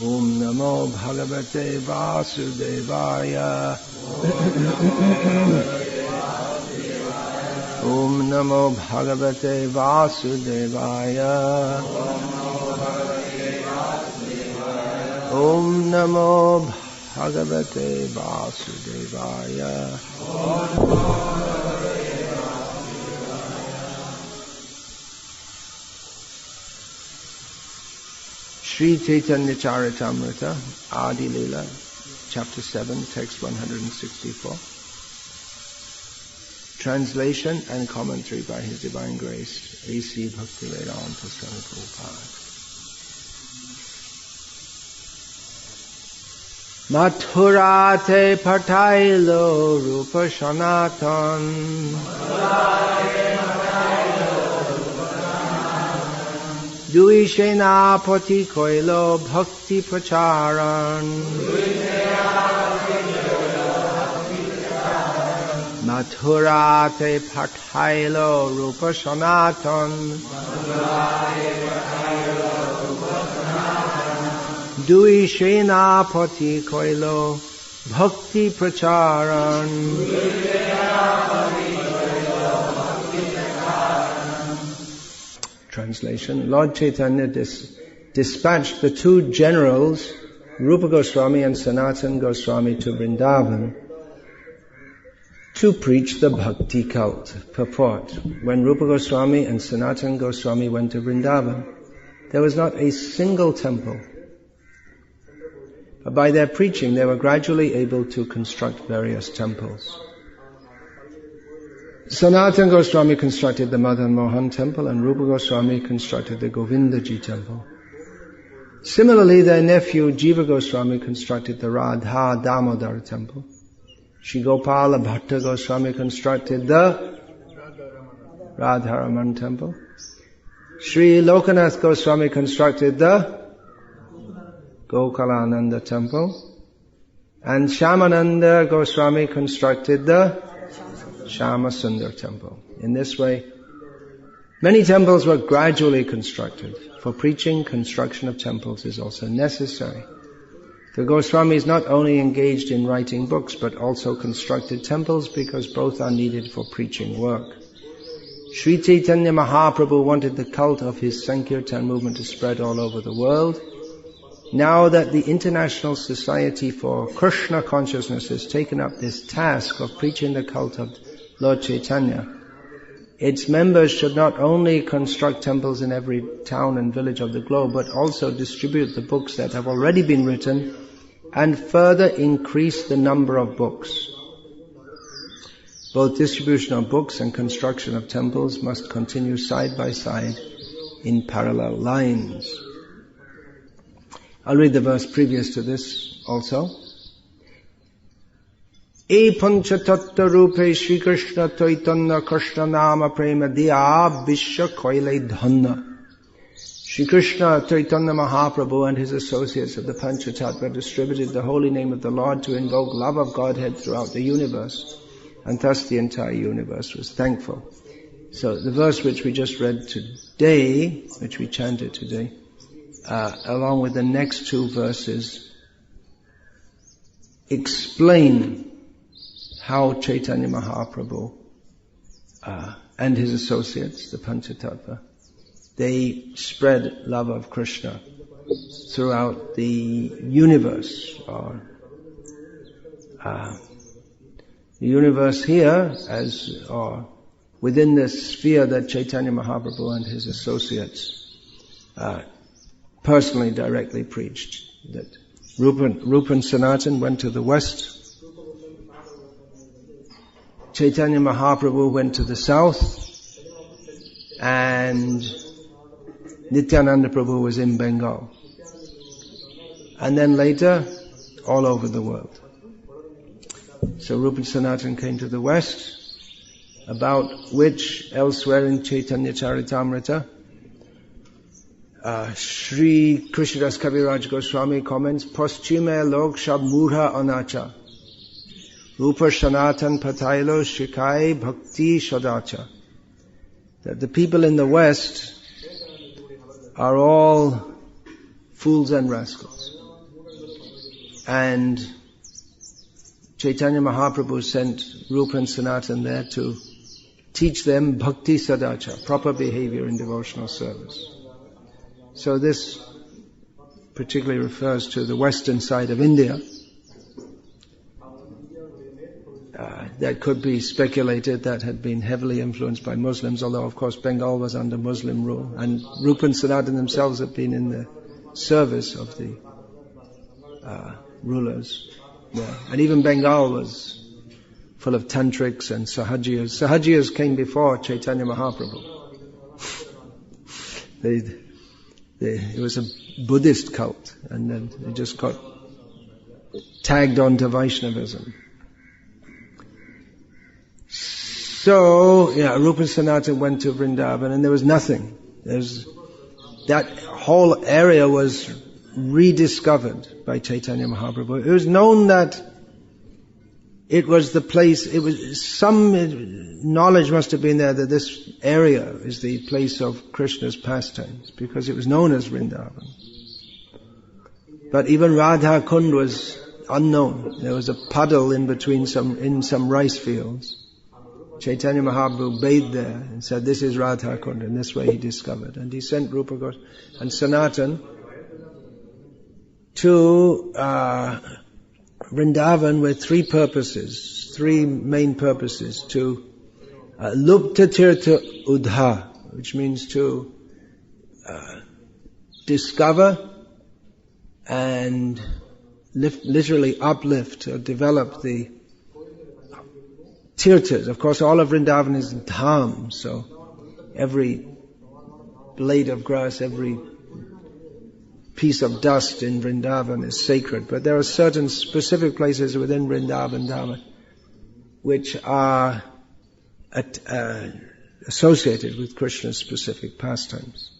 Om Namo Bhagavate Vasudevaya. Om Namo Bhagavate Vasudevaya. Om Namo Bhagavate Vasudevaya. Sri Chaitanya Charitamrita, Adi Leela, Chapter 7, Text 164. Translation and commentary by His Divine Grace, A.C. Bhaktivedanta Swami Prabhupada. Mathurate Patailo Rupa Sanatana Dui Senapati Koilo Bhakti Pracharan Mathurate Patailo Rupa Sanatan Dui Senapati Koilo Bhakti Pracharan. Translation. Lord Chaitanya dispatched the two generals, Rupa Goswami and Sanatana Goswami, to Vrindavan to preach the Bhakti cult. Purport. When Rupa Goswami and Sanatana Goswami went to Vrindavan, there was not a single temple. But by their preaching, they were gradually able to construct various temples. Sanatana Goswami constructed the Madan Mohan temple and Rupa Goswami constructed the Govindaji temple. Similarly, their nephew Jiva Goswami constructed the Radha Damodar temple. Shri Gopala Bhatta Goswami constructed the Radharaman temple. Shri Lokanath Goswami constructed the Gokalananda temple. And Shyamananda Goswami constructed the Shama Sundar temple. In this way, many temples were gradually constructed. For preaching, construction of temples is also necessary. The Goswamis not only engaged in writing books, but also constructed temples because both are needed for preaching work. Sri Chaitanya Mahaprabhu wanted the cult of his Sankirtan movement to spread all over the world. Now that the International Society for Krishna Consciousness has taken up this task of preaching the cult of Lord Chaitanya, its members should not only construct temples in every town and village of the globe, but also distribute the books that have already been written and further increase the number of books. Both distribution of books and construction of temples must continue side by side in parallel lines. I'll read the verse previous to this also. E pancha tattva rupe Shri Krishna Chaitanya Krishna Nama Prema Diya Vishwa Koile Dhanna. Shri Krishna Chaitanya Mahaprabhu and his associates of the Pancha Tattva distributed the holy name of the Lord to invoke love of Godhead throughout the universe, and thus the entire universe was thankful. So the verse which we just read today, which we chanted today, along with the next two verses, explain how Chaitanya Mahaprabhu and his associates, the Panchatattva, they spread love of Krishna throughout the universe, or the universe here, or within the sphere that Chaitanya Mahaprabhu and his associates personally directly preached. That Rupa and Sanatana went to the west, Chaitanya Mahaprabhu went to the south, and Nityananda Prabhu was in Bengal. And then later, all over the world. So Rupa and Sanatana came to the west, about which elsewhere in Chaitanya Charitamrita, Sri Krishnadas Kaviraj Goswami comments, Paschime log shab murha anacha, Rupa Sanatan Patailo Shikai Bhakti Shadacha. That the people in the West are all fools and rascals. And Chaitanya Mahaprabhu sent Rupa and Sanatana there to teach them Bhakti Sadacha, proper behavior in devotional service. So this particularly refers to the western side of India. That could be speculated that had been heavily influenced by Muslims, although of course Bengal was under Muslim rule, and Rupa and Sanatana themselves have been in the service of the rulers there. And even Bengal was full of tantrics and sahajiyas. Sahajiyas came before Chaitanya Mahaprabhu. It was a Buddhist cult, and then they just got tagged onto Vaishnavism. So, Rupa and Sanatana went to Vrindavan, and there was nothing. That whole area was rediscovered by Chaitanya Mahaprabhu. It was known that it was the place, some knowledge must have been there that this area is the place of Krishna's pastimes, because it was known as Vrindavan. But even Radha Kund was unknown. There was a puddle in between some rice fields. Chaitanya Mahaprabhu bathed there and said, "This is Radha Kund," and this way he discovered. And he sent Rupa and Sanatana to Vrindavan with three main purposes: to Lupta Tirtha Udha, which means to discover and literally uplift or develop the tirthas. Of course, all of Vrindavan is dham, so every blade of grass, every piece of dust in Vrindavan is sacred. But there are certain specific places within Vrindavan Dhama which are associated with Krishna's specific pastimes.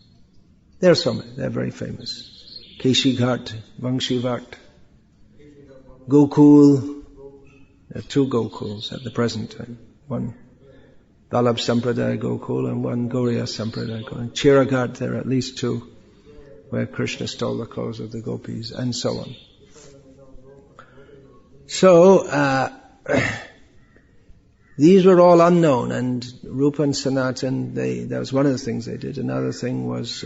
There are so many. They're very famous. Keshi Ghat, Vangshi Vat, Gokul. There are 2 Gokuls at the present time. One Vallabh Sampradaya Gokul and one Gauriya Sampradaya Gokul. In Chiraghat there are at least 2 where Krishna stole the clothes of the gopis, and so on. So, these were all unknown, and Rupa and Sanatana, that was one of the things they did. Another thing was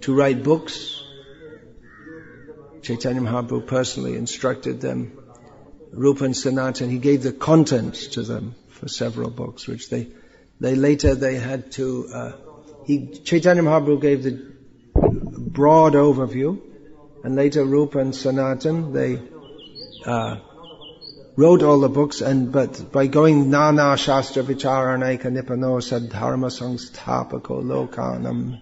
to write books. Chaitanya Mahaprabhu personally instructed them. Rupa and Sanatana, he gave the contents to them for several books, which they later had to, Chaitanya Mahaprabhu gave the broad overview, and later Rupa and Sanatana, they wrote all the books, but by going Nana Shastra Vicharanaika Nipano Sadharma Sangstapako Lokanam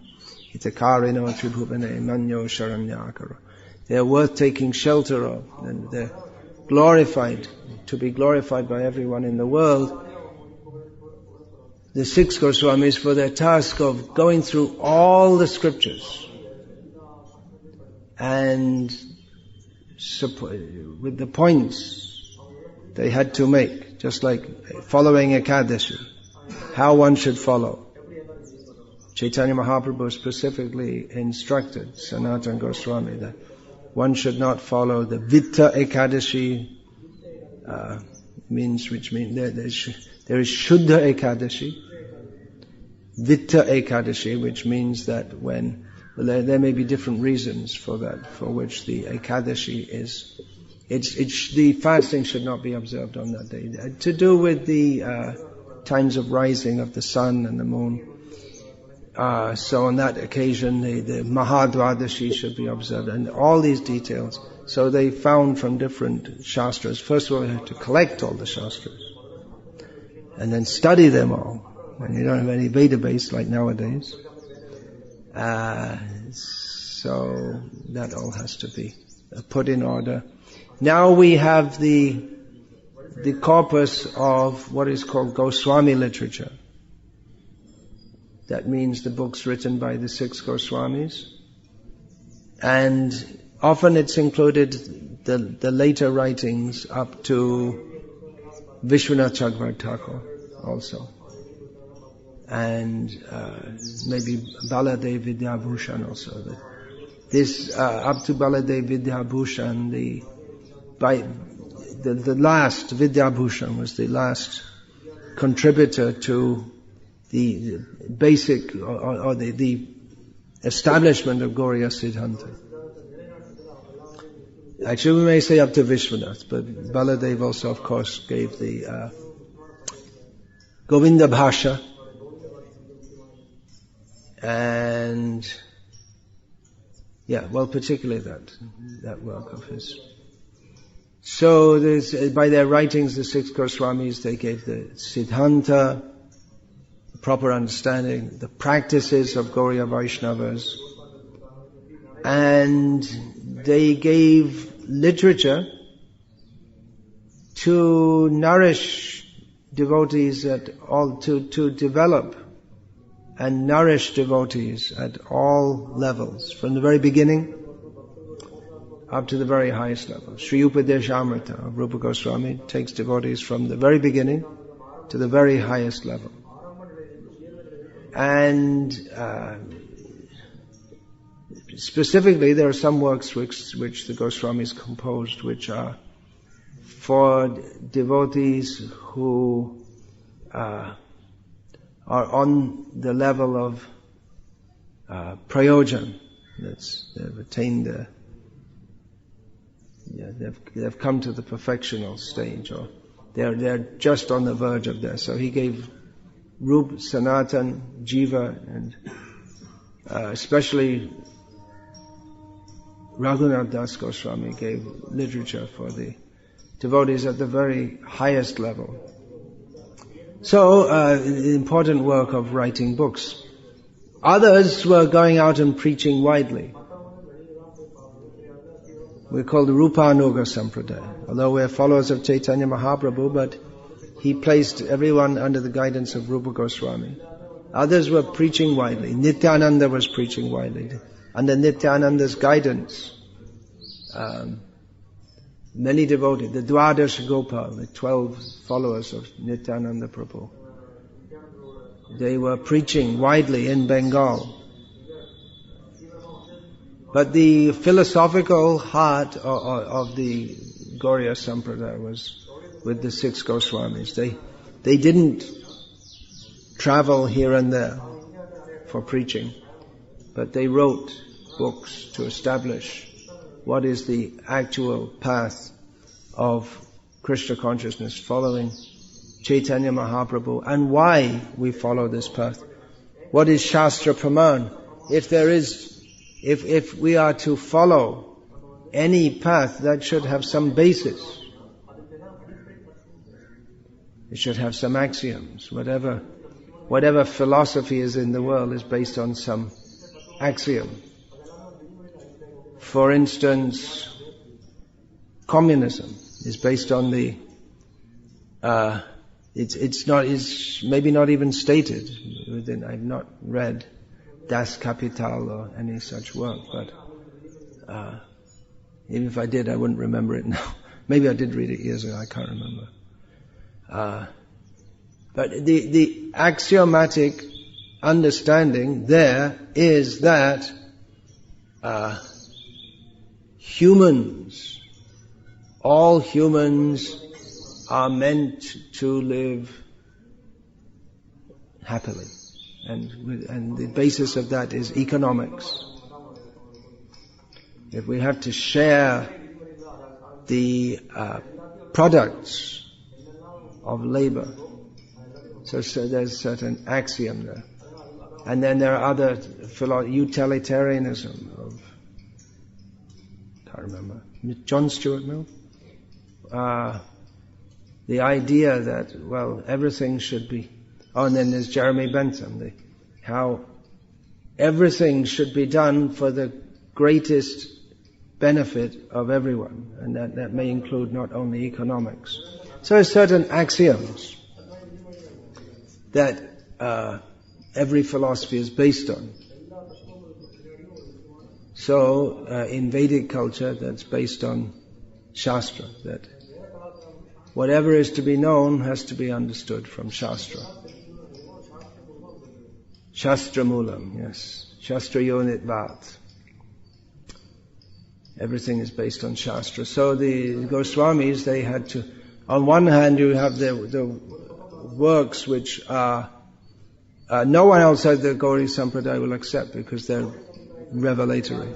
Hitakarino Tribhuvane Manyo Sharanyakara. They're worth taking shelter of, and they're glorified, to be glorified by everyone in the world. The 6 Goswamis, for their task of going through all the scriptures and with the points they had to make, just like following Ekadashi, how one should follow. Chaitanya Mahaprabhu specifically instructed Sanatana Goswami that one should not follow the Vitta Ekadashi, which means there is Shuddha Ekadashi, Vitta Ekadashi, which means that there may be different reasons for that, for which the Ekadashi is, the fasting should not be observed on that day, to do with the times of rising of the sun and the moon. So on that occasion, the Mahadvadashi should be observed, and all these details. So they found from different shastras. First of all, you have to collect all the shastras, and then study them all. And you don't have any database like nowadays. So that all has to be put in order. Now we have the corpus of what is called Goswami literature. That means the books written by the 6 Goswamis. And often it's included the later writings up to Vishwanath Chakravarti Thakur also. And maybe Baladev Vidyabhushan also. This up to Baladev Vidyabhushan, the last, Vidyabhushan was the last contributor to the basic, or the establishment of Gauriya Siddhanta. Actually, we may say up to Vishwanath, but Baladev also, of course, gave the Govinda Bhasha, and particularly that work of his. So by their writings, the 6 Goswamis, they gave the Siddhanta, the proper understanding, the practices of Gauriya Vaishnavas, and they gave literature to nourish devotees to develop and nourish devotees at all levels, from the very beginning up to the very highest level. Sri Upadeshamrita of Rupa Goswami takes devotees from the very beginning to the very highest level. And specifically, there are some works which the Goswamis composed, which are for devotees who are on the level of prayojan. They've attained they've come to the perfectional stage, or they're just on the verge of there. So he gave Rupa, Sanatana, Jiva, and especially Raghunath Das Goswami gave literature for the devotees at the very highest level. So, the important work of writing books. Others were going out and preaching widely. We're called the Rupanuga Sampradaya. Although we're followers of Chaitanya Mahaprabhu, but he placed everyone under the guidance of Rupa Goswami. Others were preaching widely. Nityananda was preaching widely. Under Nityananda's guidance, many devotees, the Dwadash Gopal, the 12 followers of Nityananda Prabhu, they were preaching widely in Bengal. But the philosophical heart of the Gauriya Sampradaya was with the 6 Goswamis. They didn't travel here and there for preaching, but they wrote books to establish what is the actual path of Krishna consciousness, following Chaitanya Mahaprabhu, and why we follow this path. What is Shastra Praman? If we are to follow any path, that should have some basis. It should have some axioms. Whatever philosophy is in the world is based on some axiom. For instance, communism is based on it's maybe not even stated within. I've not read Das Kapital or any such work, but even if I did, I wouldn't remember it now. Maybe I did read it years ago, I can't remember. But the axiomatic understanding there is that all humans are meant to live happily. And the basis of that is economics. If we have to share the products of labor, so there's certain axiom there. And then there are other utilitarianism of, can't remember, John Stuart Mill. The idea that, everything should be, and then there's Jeremy Bentham, how everything should be done for the greatest benefit of everyone, and that may include not only economics. So there's certain axioms that every philosophy is based on. So in Vedic culture, that's based on Shastra, that whatever is to be known has to be understood from Shastra. Shastra Moolam, yes. Shastra Yonit Vat. Everything is based on Shastra. So the Goswamis, they had to, on one hand you have the works which are, no one outside the Gauri Sampradaya will accept because they're revelatory.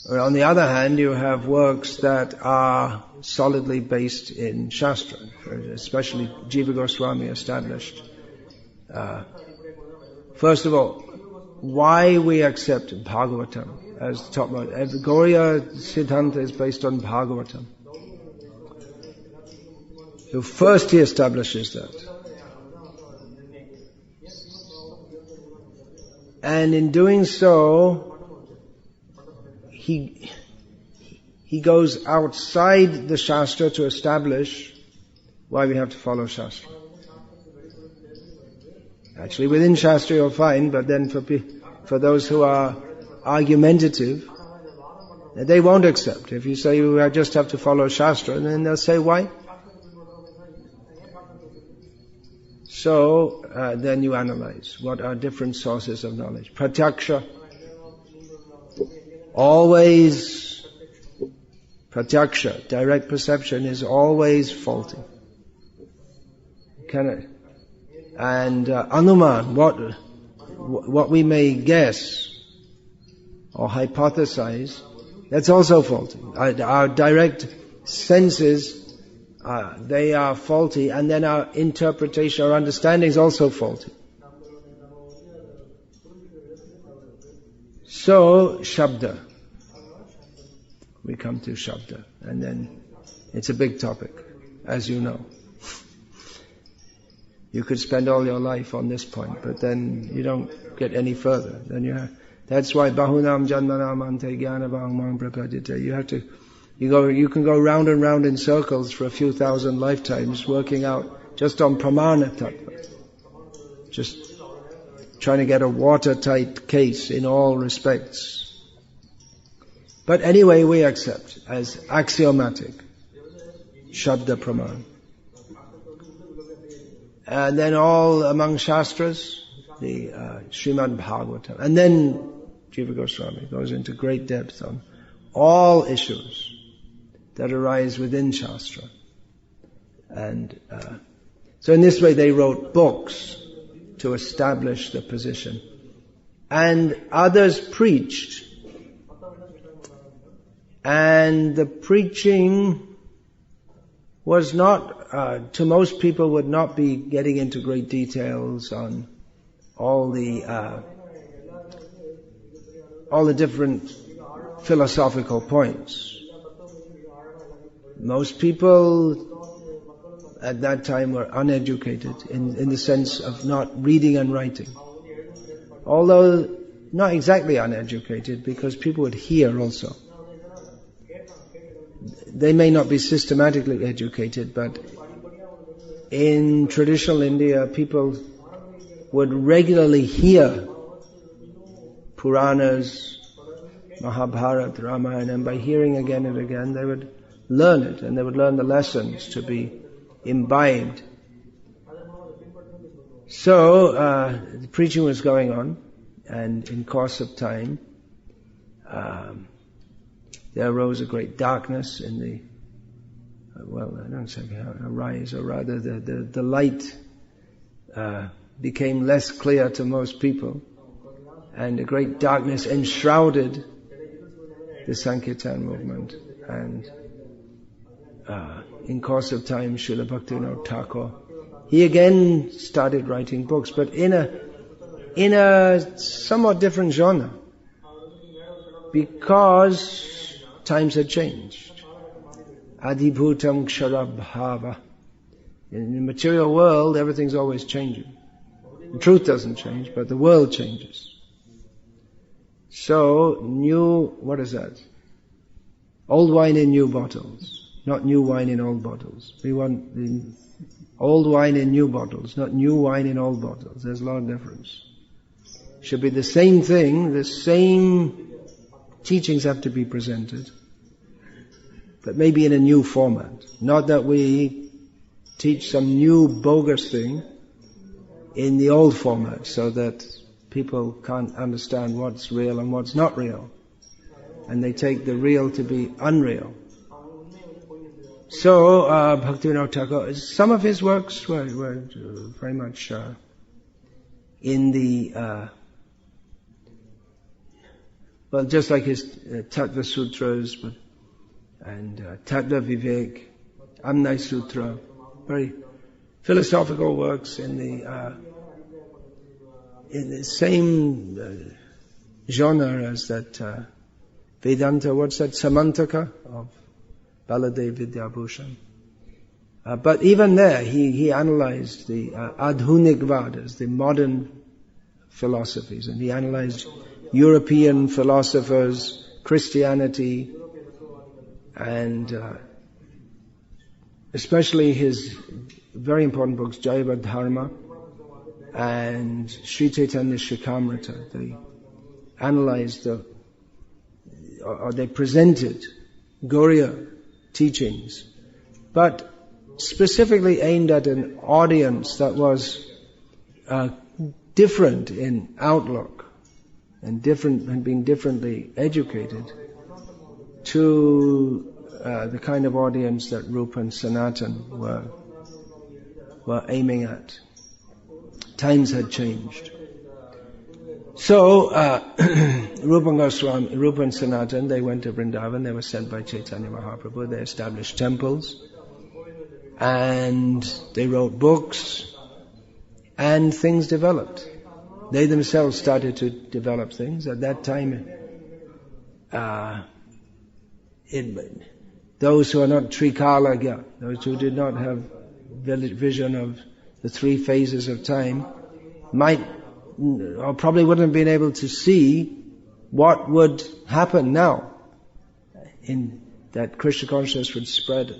Or on the other hand, you have works that are solidly based in Shastra, especially Jiva Goswami established. First of all, why we accept Bhagavatam as top note. The Gauriya Siddhanta is based on Bhagavatam. So first he establishes that. And in doing so, he goes outside the Shastra to establish why we have to follow Shastra. Actually, within Shastra you're fine, but then for those who are argumentative, they won't accept. If you say you just have to follow Shastra, then they'll say, why? So, then you analyze what are different sources of knowledge. Pratyaksha, Pratyaksha, direct perception is always faulty. And Anuman, what we may guess or hypothesize, that's also faulty. Our direct senses, they are faulty, and then our interpretation, our understanding is also faulty. So, Shabda. We come to Shabda, and then it's a big topic, as you know. You could spend all your life on this point, but then you don't get any further. That's why Bahunam Janmanam Ante Jnanavang Mang Prakajite. You can go round and round in circles for a few thousand lifetimes working out just on Pramana Tattva. Just trying to get a watertight case in all respects. But anyway, we accept as axiomatic Shabda Praman. And then all among Shastras, the Srimad Bhagavatam. And then Jiva Goswami goes into great depth on all issues that arise within Shastra. And so in this way they wrote books to establish the position. And others preached. And the preaching was not, to most people would not be getting into great details on all the different philosophical points. Most people at that time were uneducated in the sense of not reading and writing. Although not exactly uneducated, because people would hear also. They may not be systematically educated, but in traditional India, people would regularly hear Puranas, Mahabharata, Ramayana, and by hearing again and again, they would learn it, and they would learn the lessons to be imbibed. So, the preaching was going on, and in course of time, there arose a great darkness in the, I don't say arise, or rather the light became less clear to most people, and a great darkness enshrouded the Sankirtan movement. And in course of time, Srila Bhaktivinoda Thakur, he again started writing books, but in a somewhat different genre, because times had changed. Adibhutam ksharabhava. In the material world, everything's always changing. The truth doesn't change, but the world changes. So, what is that? Old wine in new bottles, not new wine in old bottles. We want the old wine in new bottles, not new wine in old bottles. There's a lot of difference. Should be the same thing, the same teachings have to be presented, but maybe in a new format. Not that we teach some new bogus thing in the old format so that people can't understand what's real and what's not real. and they take the real to be unreal. So, Bhaktivinoda Thakur, some of his works were very much in the, well, just like his Tattva Sutras, and Tattva Vivek, Amnai Sutra, very philosophical works in the same genre as that Vedanta, what's that, Samantaka of Baladev Vidyabhushan. But even there, he analyzed the Adhunik Vadas, the modern philosophies, and he analyzed European philosophers, Christianity, and especially his very important books, Jayavad Dharma and Sri Chaitanya Shikamrita. They analyzed or they presented Gauriya teachings, but specifically aimed at an audience that was different in outlook and being differently educated to the kind of audience that Rupa and Sanatana were aiming at. Times had changed. So, Rupa and Sanatana, they went to Vrindavan, they were sent by Chaitanya Mahaprabhu, they established temples, and they wrote books, and things developed. They themselves started to develop things. At that time, those who are not Trikalagya, those who did not have vision of the three phases of time, might or probably wouldn't have been able to see what would happen now, in that Krishna consciousness would spread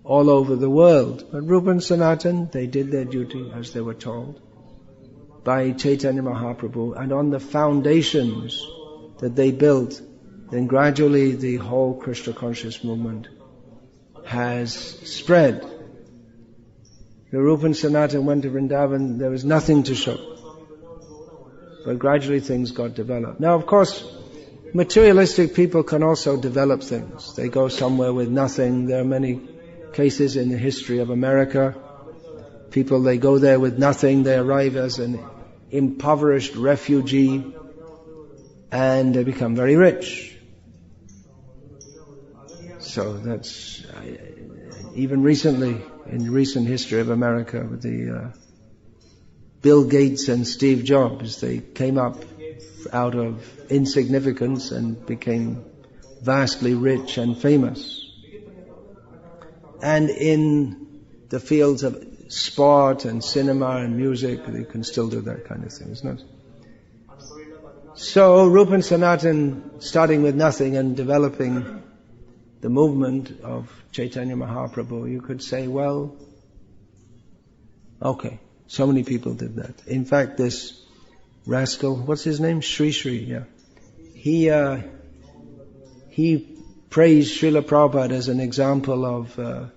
all over the world. But Rupa and Sanatana, they did their duty as they were told by Chaitanya Mahaprabhu, and on the foundations that they built, then gradually the whole Krishna conscious movement has spread. The Rupa and Sanatana went to Vrindavan, there was nothing to show. But gradually things got developed. Now, of course, materialistic people can also develop things. They go somewhere with nothing. There are many cases in the history of America. People, they go there with nothing. They arrive as an impoverished refugee and they become very rich. So that's, even recently, in the recent history of America, with the Bill Gates and Steve Jobs, they came up out of insignificance and became vastly rich and famous. And in the fields of sport and cinema and music, they can still do that kind of thing, isn't it? So Rupa and Sanatana, starting with nothing and developing the movement of Chaitanya Mahaprabhu, you could say, well, okay, so many people did that. In fact, this rascal, what's his name? Sri, yeah. He praised Srila Prabhupada as an example of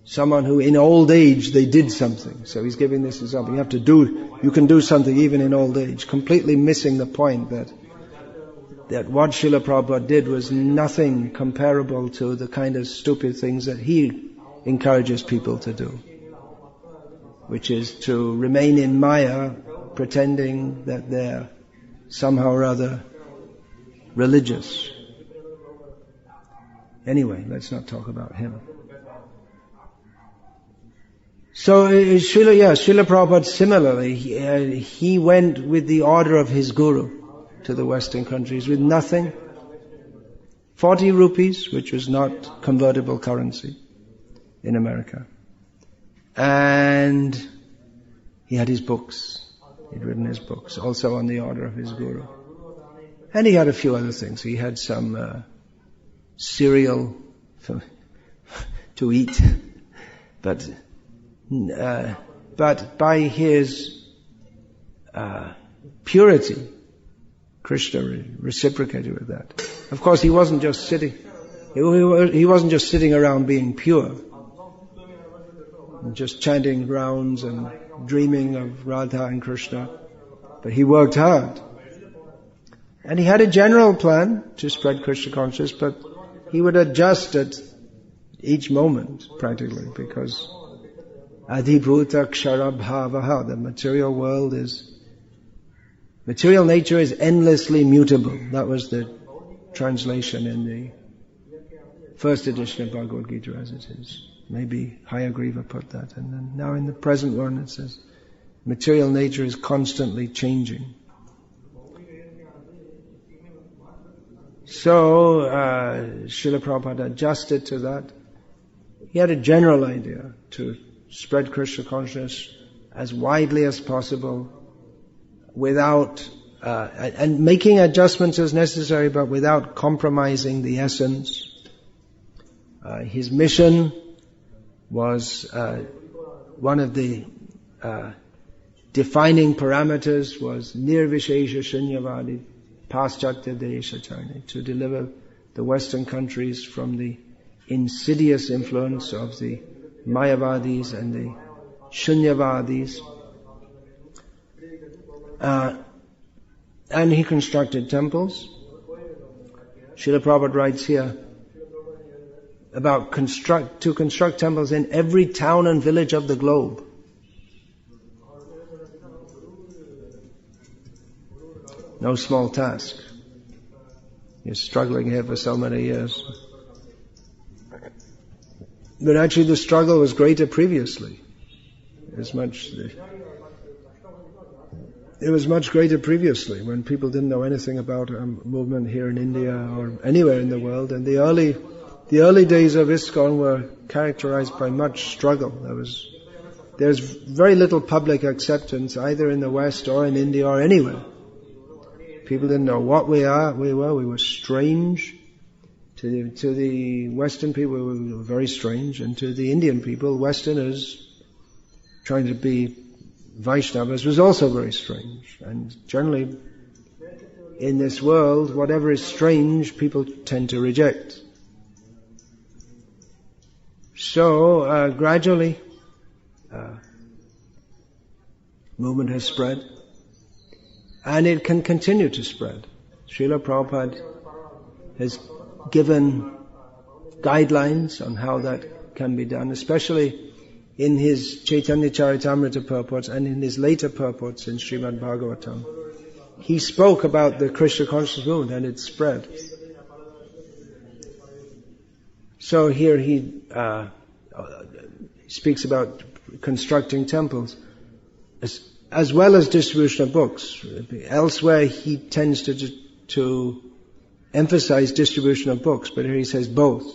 someone who in old age they did something. So he's giving this example. You can do something even in old age, completely missing the point that what Srila Prabhupada did was nothing comparable to the kind of stupid things that he encourages people to do, which is to remain in Maya, pretending that they're somehow or other religious. Anyway, let's not talk about him. So Srila Prabhupada similarly, he went with the order of his guru to the Western countries with nothing. 40 rupees, which was not convertible currency in America. And he had his books. He'd written his books, also on the order of his guru. And he had a few other things. He had some cereal to eat, but by his purity, Krishna reciprocated with that. Of course, he wasn't just sitting. He wasn't just sitting around being pure, and just chanting rounds and dreaming of Radha and Krishna, but he worked hard. And he had a general plan to spread Krishna consciousness, but he would adjust at each moment, practically, because adhibhuta kshara bhavaha, the material world material nature is endlessly mutable. That was the translation in the first edition of Bhagavad Gita as it is. Maybe Hayagriva put that. And then now in the present one it says, material nature is constantly changing. So, Srila Prabhupada adjusted to that. He had a general idea to spread Krishna consciousness as widely as possible without, and making adjustments as necessary, but without compromising the essence. His mission was, one of the defining parameters was nirvishesha shunyavadi paschatya desacharne, to deliver the Western countries from the insidious influence of the Mayavadis and the Shunyavadis. And he constructed temples. Srila Prabhupada writes here about to construct temples in every town and village of the globe. No small task. He's struggling here for so many years. But actually the struggle was greater previously. It was much greater previously when people didn't know anything about a movement here in India or anywhere in the world. And the early days of ISKCON were characterized by much struggle. There's very little public acceptance either in the West or in India or anywhere. People didn't know what we were strange. To the Western people, we were very strange, and to the Indian people, Westerners trying to be Vaishnavas was also very strange. And generally, in this world, whatever is strange, people tend to reject. So, gradually, movement has spread, and it can continue to spread. Srila Prabhupada has given guidelines on how that can be done, especially in his Chaitanya Charitamrita purports and in his later purports in Srimad Bhagavatam. He spoke about the Krishna consciousness movement and its spread. So here he speaks about constructing temples as well as distribution of books. Elsewhere he tends to emphasize distribution of books, but here he says both.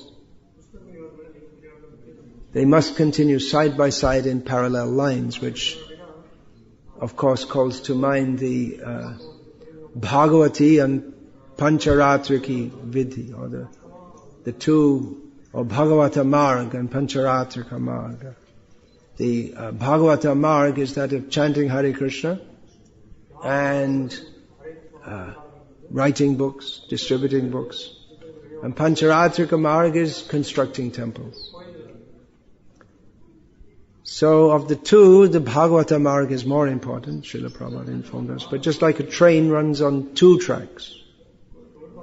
They must continue side by side in parallel lines, which of course calls to mind the Bhagavati and Pancharatriki Vidhi, or the two, or Bhagavata Marg and Pancharatrika Marg. The Bhagavata Marg is that of chanting Hare Krishna and writing books, distributing books. And Pancharatrika Marg is constructing temples. So of the two, the Bhagavata Marg is more important, Srila Prabhupada informed us. But just like a train runs on two tracks,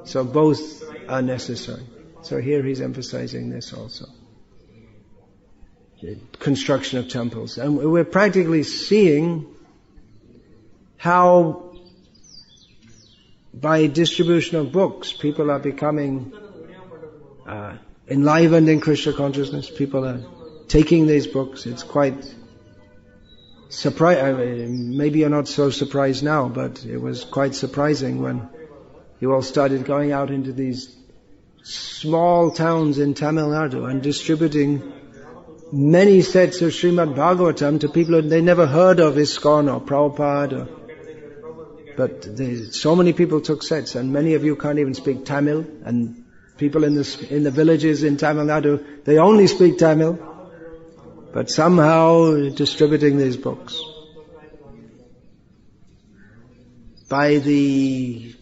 so both are necessary. So here he's emphasizing this also. Construction of temples. And we're practically seeing how by distribution of books, people are becoming enlivened in Krishna consciousness. People are taking these books. It's quite surprising. Maybe you're not so surprised now, but it was quite surprising when you all started going out into these small towns in Tamil Nadu and distributing many sets of Srimad Bhagavatam to people who they never heard of ISKCON or Prabhupada. But so many people took sets, and many of you can't even speak Tamil, and people in the villages in Tamil Nadu, they only speak Tamil, but somehow distributing these books. By the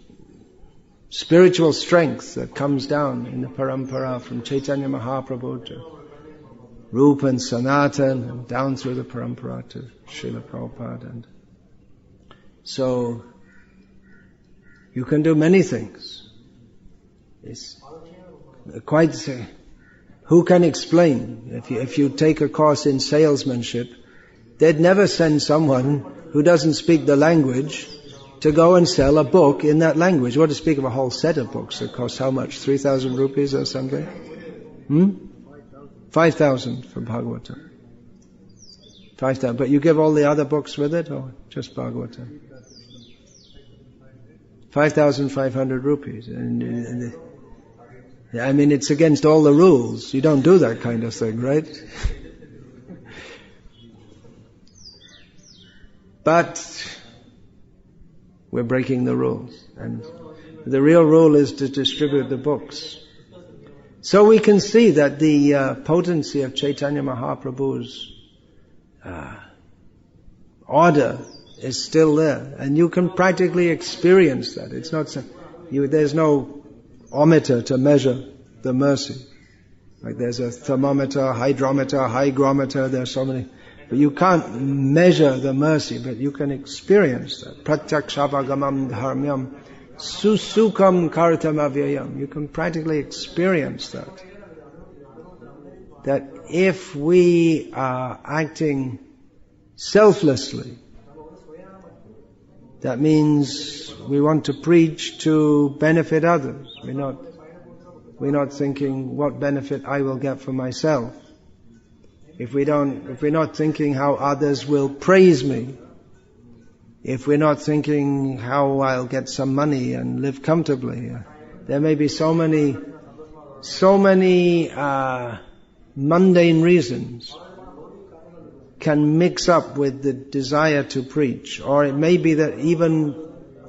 spiritual strength that comes down in the parampara from Chaitanya Mahaprabhu to Rupa and Sanatana, and down through the parampara to Srila Prabhupada. And so You can do many things. It's quite... Who can explain? If you take a course in salesmanship, they'd never send someone who doesn't speak the language to go and sell a book in that language. What to speak of a whole set of books that cost how much? 3,000 rupees or something? 5,000 for Bhagavatam. 5,000. But you give all the other books with it, or just Bhagavatam? 5,500 rupees. And I mean, it's against all the rules. You don't do that kind of thing, right? But we're breaking the rules. And the real rule is to distribute the books. So we can see that the potency of Chaitanya Mahaprabhu's order is still there. And you can practically experience that. It's not there's no ohmmeter to measure the mercy. Like there's a thermometer, hydrometer, hygrometer, there's so many. But you can't measure the mercy, but you can experience that. Pratyakshabagamam dharmyam susukam karitam avyayam. You can practically experience that. That if we are acting selflessly, that means we want to preach to benefit others. We're not thinking what benefit I will get for myself. If we're not thinking how others will praise me, if we're not thinking how I'll get some money and live comfortably, there may be so many mundane reasons can mix up with the desire to preach. Or it may be that even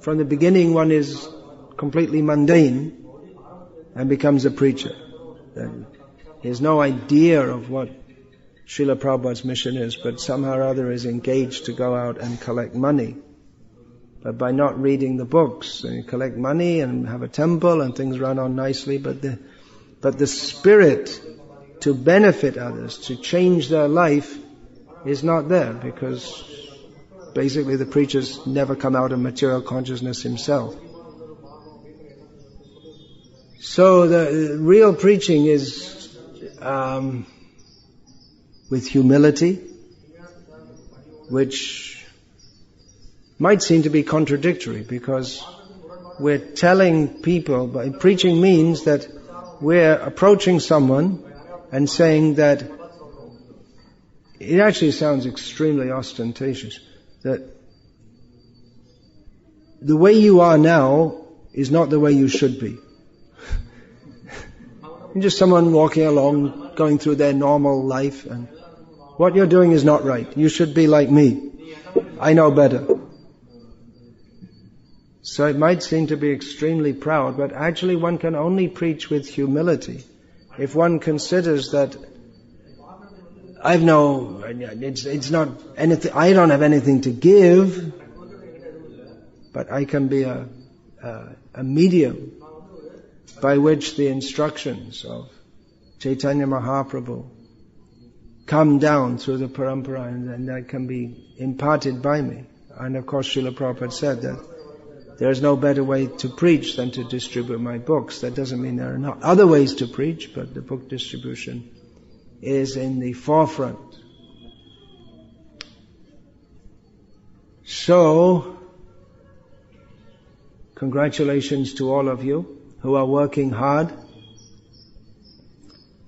from the beginning one is completely mundane and becomes a preacher. He has no idea of what Srila Prabhupada's mission is, but somehow or other is engaged to go out and collect money. But by not reading the books, and you collect money and have a temple and things run on nicely, but the spirit to benefit others, to change their life, is not there, because basically the preacher's never come out of material consciousness himself. So the real preaching is with humility, which might seem to be contradictory, because we're telling people, but preaching means that we're approaching someone and saying that it actually sounds extremely ostentatious, that the way you are now is not the way you should be. You're just someone walking along, going through their normal life, and what you're doing is not right. You should be like me. I know better. So it might seem to be extremely proud, but actually one can only preach with humility if one considers that it's not anything, I don't have anything to give, but I can be a medium by which the instructions of Chaitanya Mahaprabhu come down through the parampara, and that can be imparted by me. And of course Srila Prabhupada said that there is no better way to preach than to distribute my books. That doesn't mean there are not other ways to preach, but the book distribution is in the forefront. So, congratulations to all of you who are working hard.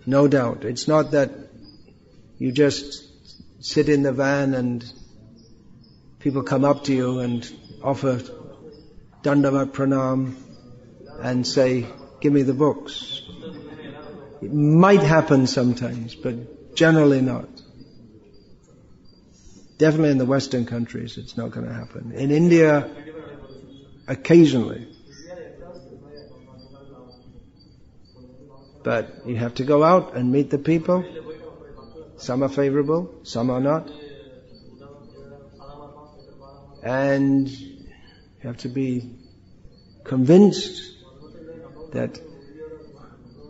No doubt. It's not that you just sit in the van and people come up to you and offer Dandavat Pranam and say, give me the books. It might happen sometimes, but generally not. Definitely in the Western countries it's not going to happen. In India, occasionally. But you have to go out and meet the people. Some are favorable, some are not. And you have to be convinced that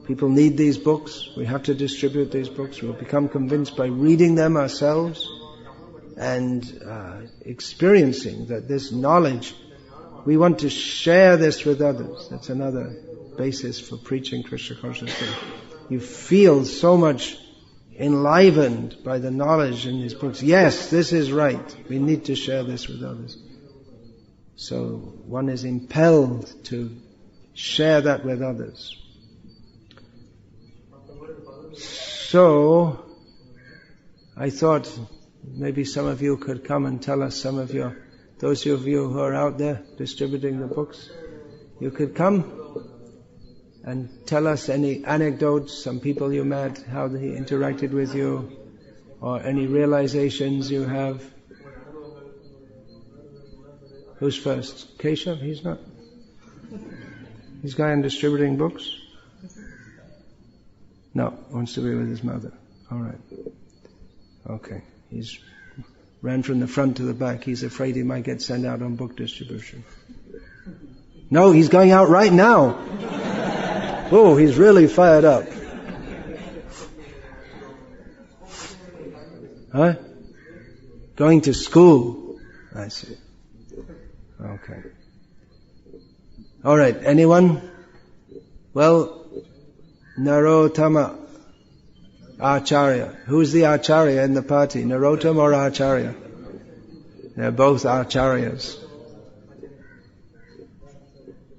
people need these books. We have to distribute these books. We'll become convinced by reading them ourselves and experiencing that this knowledge We want to share this with others. That's another basis for preaching Krishna consciousness. You feel so much enlivened by the knowledge in these books. Yes, this is right. We need to share this with others. So one is impelled to share that with others. So I thought maybe some of you could come and tell us some of those of you who are out there distributing the books, you could come and tell us any anecdotes, some people you met, how they interacted with you, or any realizations you have. Who's first? Keshav? He's not. He's going and distributing books? No, wants to be with his mother. All right. Okay. He's ran from the front to the back. He's afraid he might get sent out on book distribution. No, he's going out right now. Oh, he's really fired up. Huh? Going to school. I see. Okay. All right. Anyone? Well, Narottama Acharya. Who's the Acharya in the party? Narottama or Acharya? They're both Acharyas.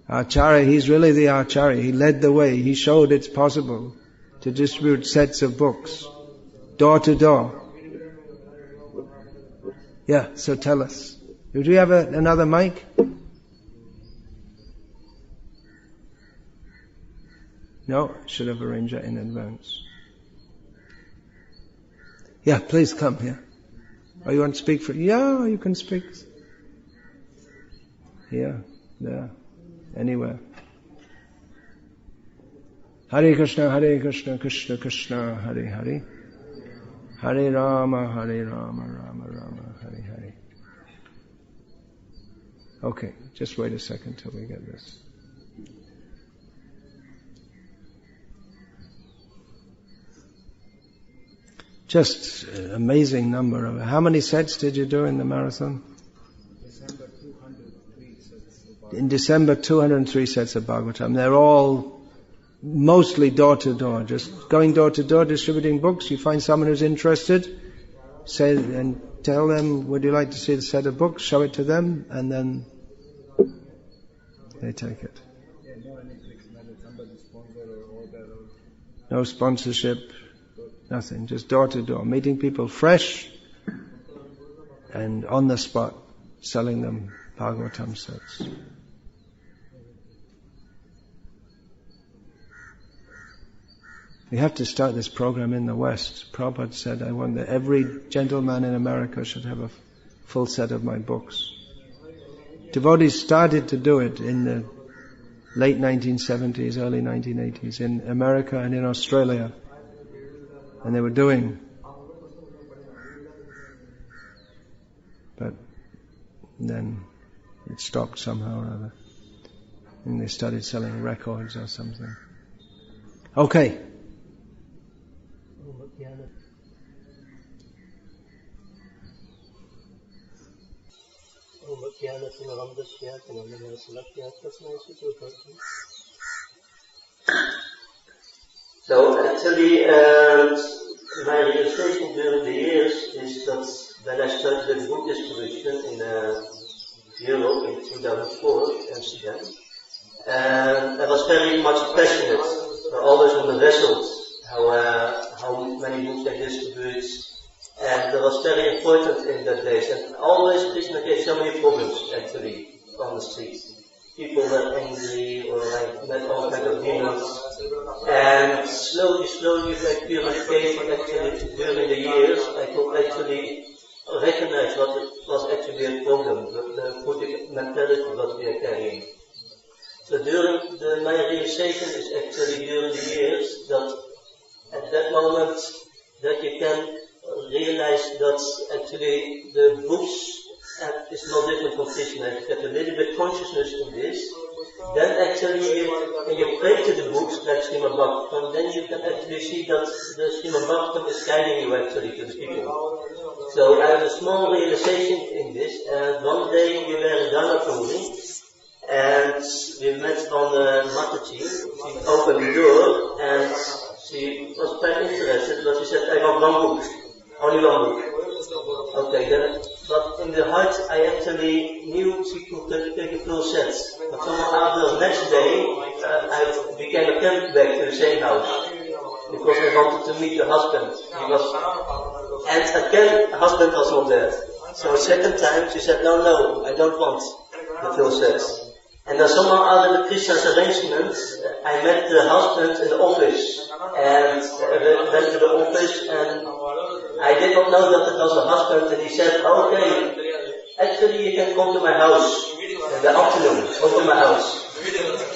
Acharya, he's really the Acharya. He led the way. He showed it's possible to distribute sets of books, door to door. Yeah, so tell us. Do we have another mic? No, should have arranged that in advance. Yeah, please come here. Oh, you want to speak for? Yeah, you can speak. Here, there, anywhere. Hare Krishna, Krishna Krishna, Hare Hare. Hare Rama, Rama Rama, Hare Hare. Okay, just wait a second till we get this. Just an amazing number of. How many sets did you do in the marathon? December 203 sets. In December, 203 sets of Bhagavatam. They're all mostly door to door. Just going door to door, distributing books. You find someone who's interested, say and tell them, would you like to see the set of books? Show it to them, and then they take it. Yeah, no any tricks, somebody sponsor or order. No sponsorship. Nothing, just door to door, meeting people fresh and on the spot, selling them Bhagavatam sets. We have to start this program in the West. Prabhupada said, I want that every gentleman in America should have a full set of my books. Devotees started to do it in the late 1970s, early 1980s, in America and in Australia. And they were doing, but then it stopped somehow or other. And they started selling records or something. Okay. So actually, my realization during the years is that when I started with book distribution in Europe in 2004, Amsterdam, and I was very much passionate, always on the vessels, how many books I distribute, and that was very important in that days. And always Krishna gave so many problems actually on the streets. People were angry or like met all kinds of demons. And slowly by purification actually during the years I could actually recognize what was actually a problem, the Buddhic mentality what we are carrying. So my realization is actually during the years that at that moment that you can realize that actually the books is no different from Krishna. If you get a little bit consciousness in this, then actually when you pray to the books like Srimad Bhagavatam, then you can actually see that the Srimad Bhagavatam is guiding you actually to the people. So I have a small realization in this, and one day we were in Dharma and we met on Mataji. She opened the door and she was quite interested, but she said, I want one book, only one book. Okay, then, but in the heart I actually knew she could take a full set. But somehow the next day I became a camp back to the same house because I wanted to meet the husband. And again the husband was not there. So second time she said, no, I don't want the full set. And then somehow out of the Krishna's arrangement, I met the husband in the office. And went to the office and I did not know that it was a husband, and he said, okay, actually you can come to my house in the afternoon, come to my house.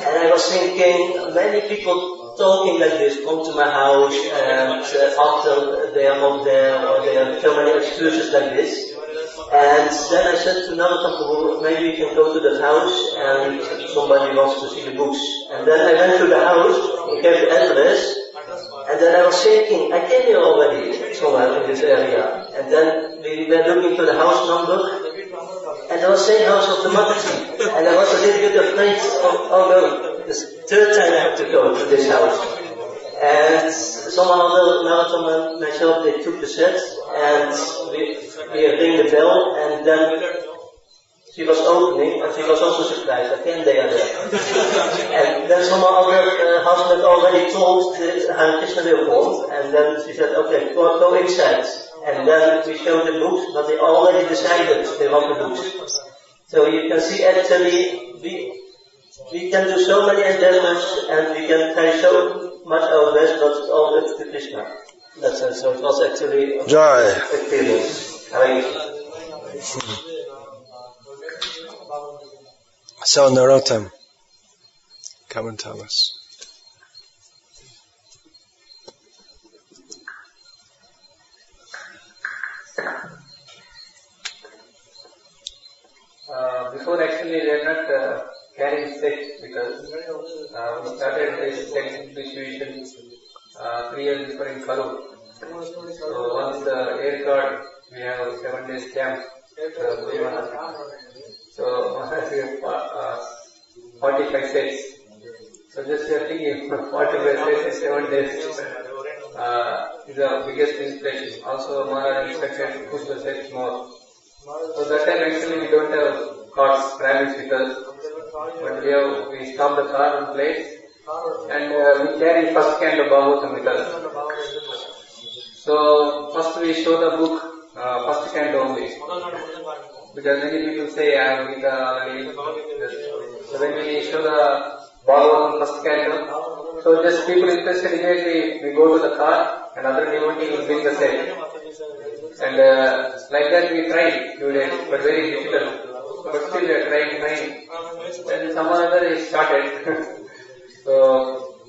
And I was thinking, many people talking like this, come to my house, and after they are not there, or they have so many excuses like this. And then I said to another couple, maybe we can go to that house, and somebody wants to see the books. And then I went to the house, and gave the address, and then I was thinking, I came here already, somewhere in this area. And then we were looking for the house number, and there was the same house of the Mataji. And I was a little bit afraid of, oh no, this third time I have to go to this house. And somehow Narottam and myself, they took the set, and we rang the bell, and then she was opening, and she was also surprised. Again, they are there. And then somehow other husband already told Hare Krishna will come, and then she said, okay, go inside. And then we showed the books, but they already decided they want the books. So you can see actually, we can do so many endeavors, and we can try so much our best, but it's all up to Krishna. That's it. So it was actually a experience. So Narottam, come and tell us. Before actually we are not carrying sex because we started this sex initiation 3 years before in Salem. So once the air card, we have 7 days camp. So we have 45 sets. So just we are thinking 45 sets in 7 days is the biggest inspiration. Also Maharaj instructed to push the sets more. So that time actually we don't have carts, travelers with us, but we stop the car on place and we carry first canto Bhagavatam with us. So first we show the book, first canto only, because many people say I have Gita already. So when we show the Bhagavatam first canto, so just people interested immediately we go to the car and other devotee will bring the set. And like that we tried few days, but very difficult. But still we are trying. Then some other is started. So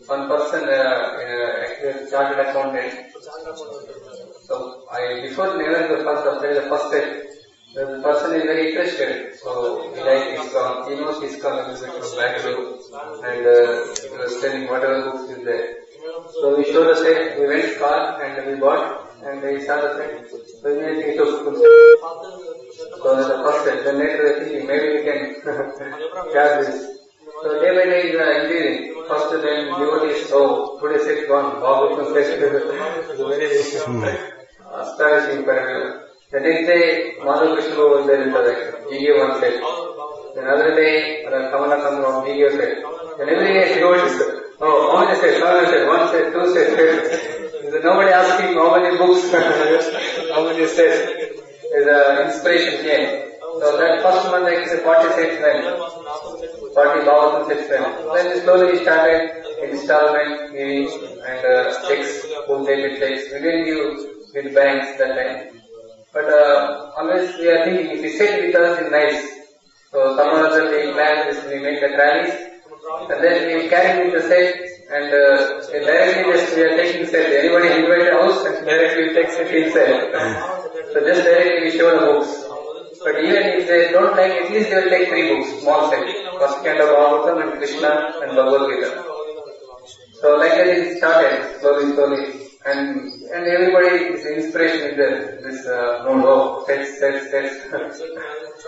one person actually chartered accountant. So before never the first step, the person is very interested. So he likes ISKCON, he knows ISKCON a little bit from Bangalore, and he was telling whatever books is there. So we showed the set, we went car and we bought, and we saw the set. So immediately we took full set. So that's the first set. Then later we thinking maybe we can grab this. So day by day is increasing. First then devotees, so today set one, Bhagavatam set. It's very astonishing for everyone. The next day, Madhu Krishna was there in the he gave one set. Then another day, Kamala Kandram, he gave set. Then every day she goes, oh, how many sets, one set, two sets. Nobody asking how many books, how many sets. There's inspiration here. So that first month I said 40 sets went. 40 Bhagavatam sets went. Then slowly we started installment, giving, and checks, home daily checks. We didn't give with banks that time. But always we are thinking, if we sit with us, it's nice. So some other we plan this, we make the trallies, and then we carry with the set, and directly just we are taking set. Anybody invite the house, and directly we take set inside. So just directly we show the books. But even if they don't like, at least they will take 3 books, small set. First canto Bhagavatam and Krishna and Bhagavad Gita. So like that it started, slowly. and everybody is inspiration is there. This no, text.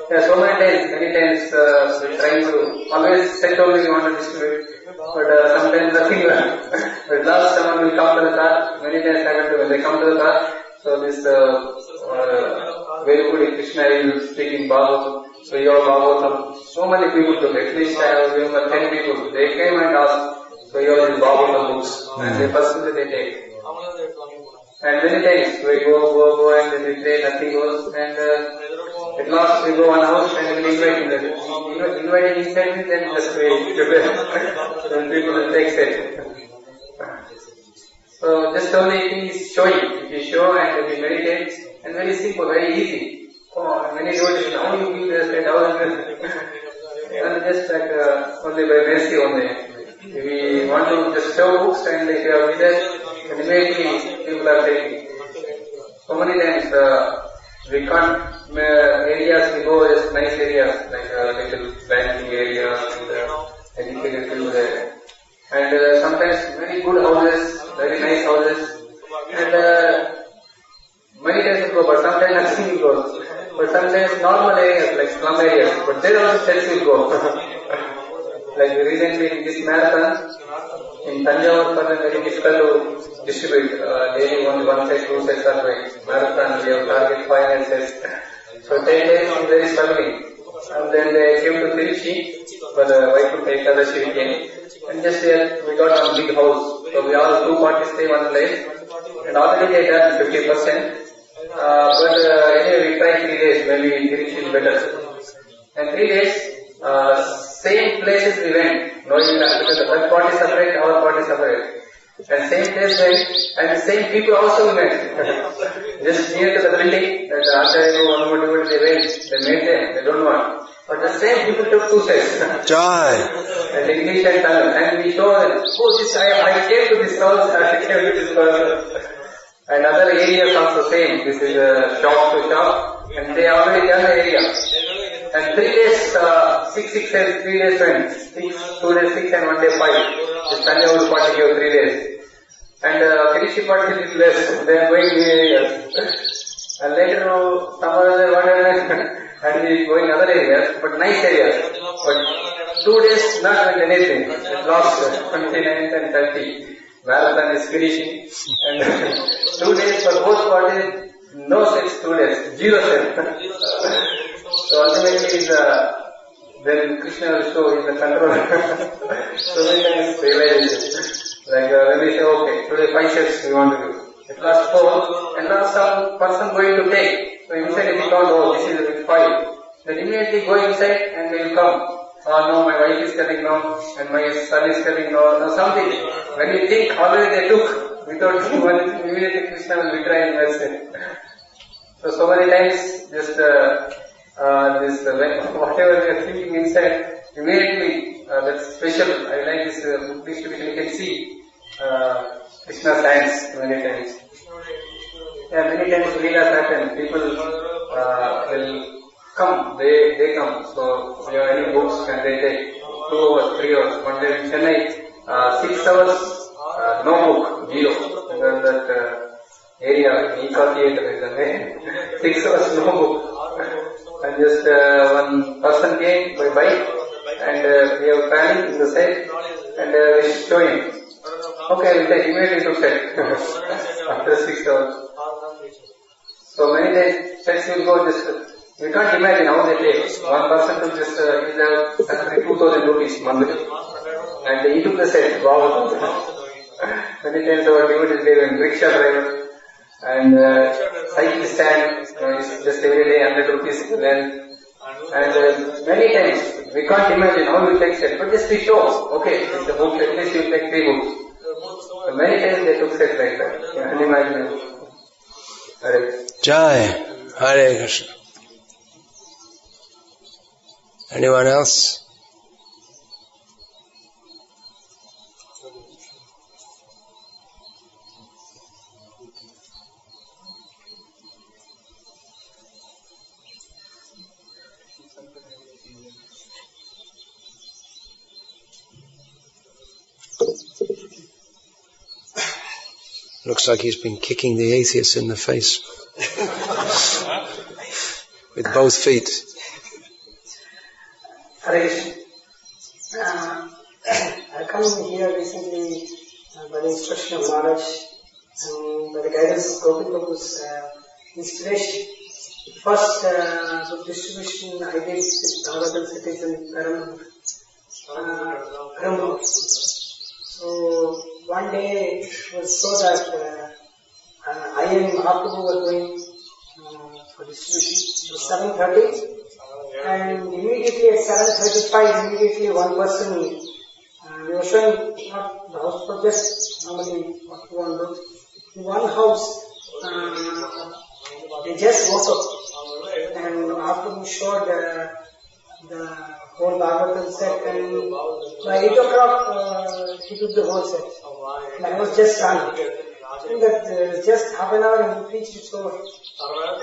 Yeah, so many times we're trying to always set only we want to distribute, but sometimes nothing. But last someone will come to the car. Many times happen to when they come to the car. So this very good Krishna will speak in Bhagavatam. So your Bhagavatam, so many people took. At least I have given 10 people. They came and asked. So your Bhagavatam books, and they personally they take. And many times we go and then we play, nothing goes, and at last we go one house and we invite them. Inviting inside me, then just we prepare. Then people will take it. So just only it is showing. If you show and if you meditate, and very simple, very easy. Oh, many devotees, how you give this and how you and just like only by mercy only. If we want to just show books and if you are with us, then immediately people are taking. So many times we can't areas we go just nice areas like little banking areas and educated people there. And sometimes very good houses, very nice houses, and many times we go, but sometimes nothing goes. But sometimes normal areas like slum areas, but there also sets will go. Like recently in this marathon, in Tanjavur for very difficult to distribute. Daily only one set, two sets are going. Marathon, we have target 500 sets. So 10 days is very struggling. And then they came to Tiruchi for the Vaikuntha Ekadashi came. And just there we got one big house. So we all 2 parties stay one place. And already they done 50%. But anyway we tried 3 days, maybe Tiruchi is better. And 3 days, same places we went, knowing that because the third party separate, our party separate. And same place went, and the same people also we met. Just near to the building, that after I go one more devotee, they went, they made them, they don't want. But the same people took 2 sets. Joy. And English and Tamil. And we show them, oh this, I came to this house, I came to this person. And other areas also same. This is shop to shop, and they already done the area. And 3 days, 6 days, 3 days went. 2 days 6 and 1 day 5. The Tanjavur party gave 3 days. And Tiruchi party is less. They are going in areas. And later some other whatever, and we going other areas, but nice areas. But 2 days not with anything. It lost 29th and 30. Marathon is finishing. And 2 days for both parties, no sets 2 days, 0 sets. So ultimately then Krishna will show in the control. So many times realization. Like when we say, okay, today 5 sets we want to do. At last 4, and now some person going to take. So inside if you count, oh, this is with 5. Then immediately go inside and they will come. Oh no, my wife is telling no, and my son is telling no, something. When you think already they took, without one, immediately Krishna will betray and mercy. So many times, just whatever we are thinking inside, immediately, that's special. I like this book distribution, you can see Krishna's hands many times. Yeah, many times Leelas happen, people will come, they come. So, we have any books and they take 2 hours, 3 hours. One day in Chennai, 6 hours, no book, 0. Because that area, Nika Theatre is the name. 6 hours, no book. And just one person came by bike, and we have planning in the set, and we show him. Okay, we take immediately to set after 6 hours. So many days sets will go just. We can't imagine how they take. One person to just is 2,000 rupees monthly, and he took the set. Wow! Many times our devotees gave him rickshaw driver. And cycle stand is just every day 100 rupees then. And many times we can't imagine how we take set, but just we show, okay, it's a book, at least you take 3 books. So many times they took set like that. You can't imagine. Hare. Jai. Hare Krishna. Anyone else? Looks like he's been kicking the atheists in the face. With both feet. Hare I come here recently by the instruction of Maharaj and by the guidance of Gopi Prabhu's inspiration. First book distribution I did with other cities in Perambalur. So one day it was so that I and Mahaprabhu were going for distribution. It was 7:30 and immediately at 7:35 immediately one person, we were showing not the house but just normally what you want to do. In one house they just woke up and Mahaprabhu showed the whole Bhagavatam set and by 8 o'clock he took the whole set. And I was just done. And that just half an hour and he preached it over.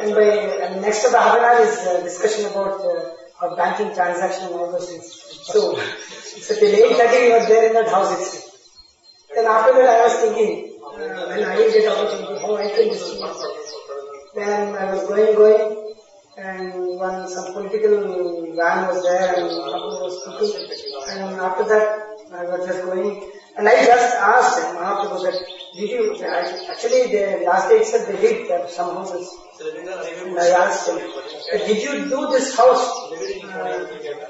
And next to the half an hour is discussion about our banking transaction and all those things. So till 8:30 we were there in that house itself. Then after that I was thinking, when I will get opportunity, how I can distribute. Then I was going and some political van was there and Mahaprabhu was speaking. And after that I was just going. And I just asked Mahaprabhu that, actually the last day itself they did some houses. And I asked him, did you do this house?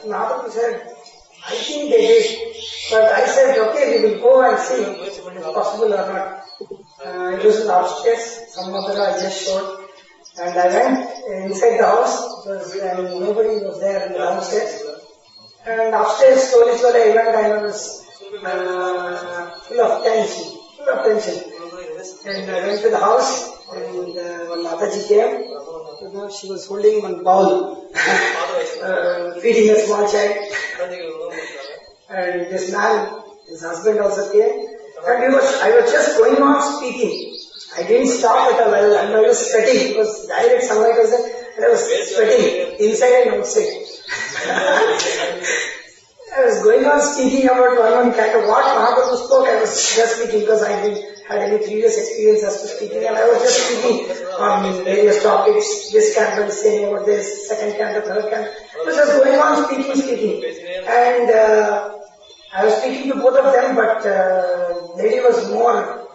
Mahaprabhu said, I think they did. But I said, okay, we will go and see if it's possible or not. It was upstairs, some of I just showed. And I went inside the house, and nobody was there in the downstairs. And upstairs, slowly I went and I was full of tension. And I went to the house, and when Mataji came, she was holding one bowl, feeding a small child. And this man, his husband also came. And I was just going on speaking. I didn't stop at all, and I was sweating because direct sunlight was there, and I was sweating inside and outside. I was going on speaking about one kind of what Mahaprabhu spoke. I was just speaking because I didn't had any previous experience as to speaking, and I was just speaking on various topics. This canto is saying about this, second canto, third canto. I was just going on speaking. And I was speaking to both of them, but lady was more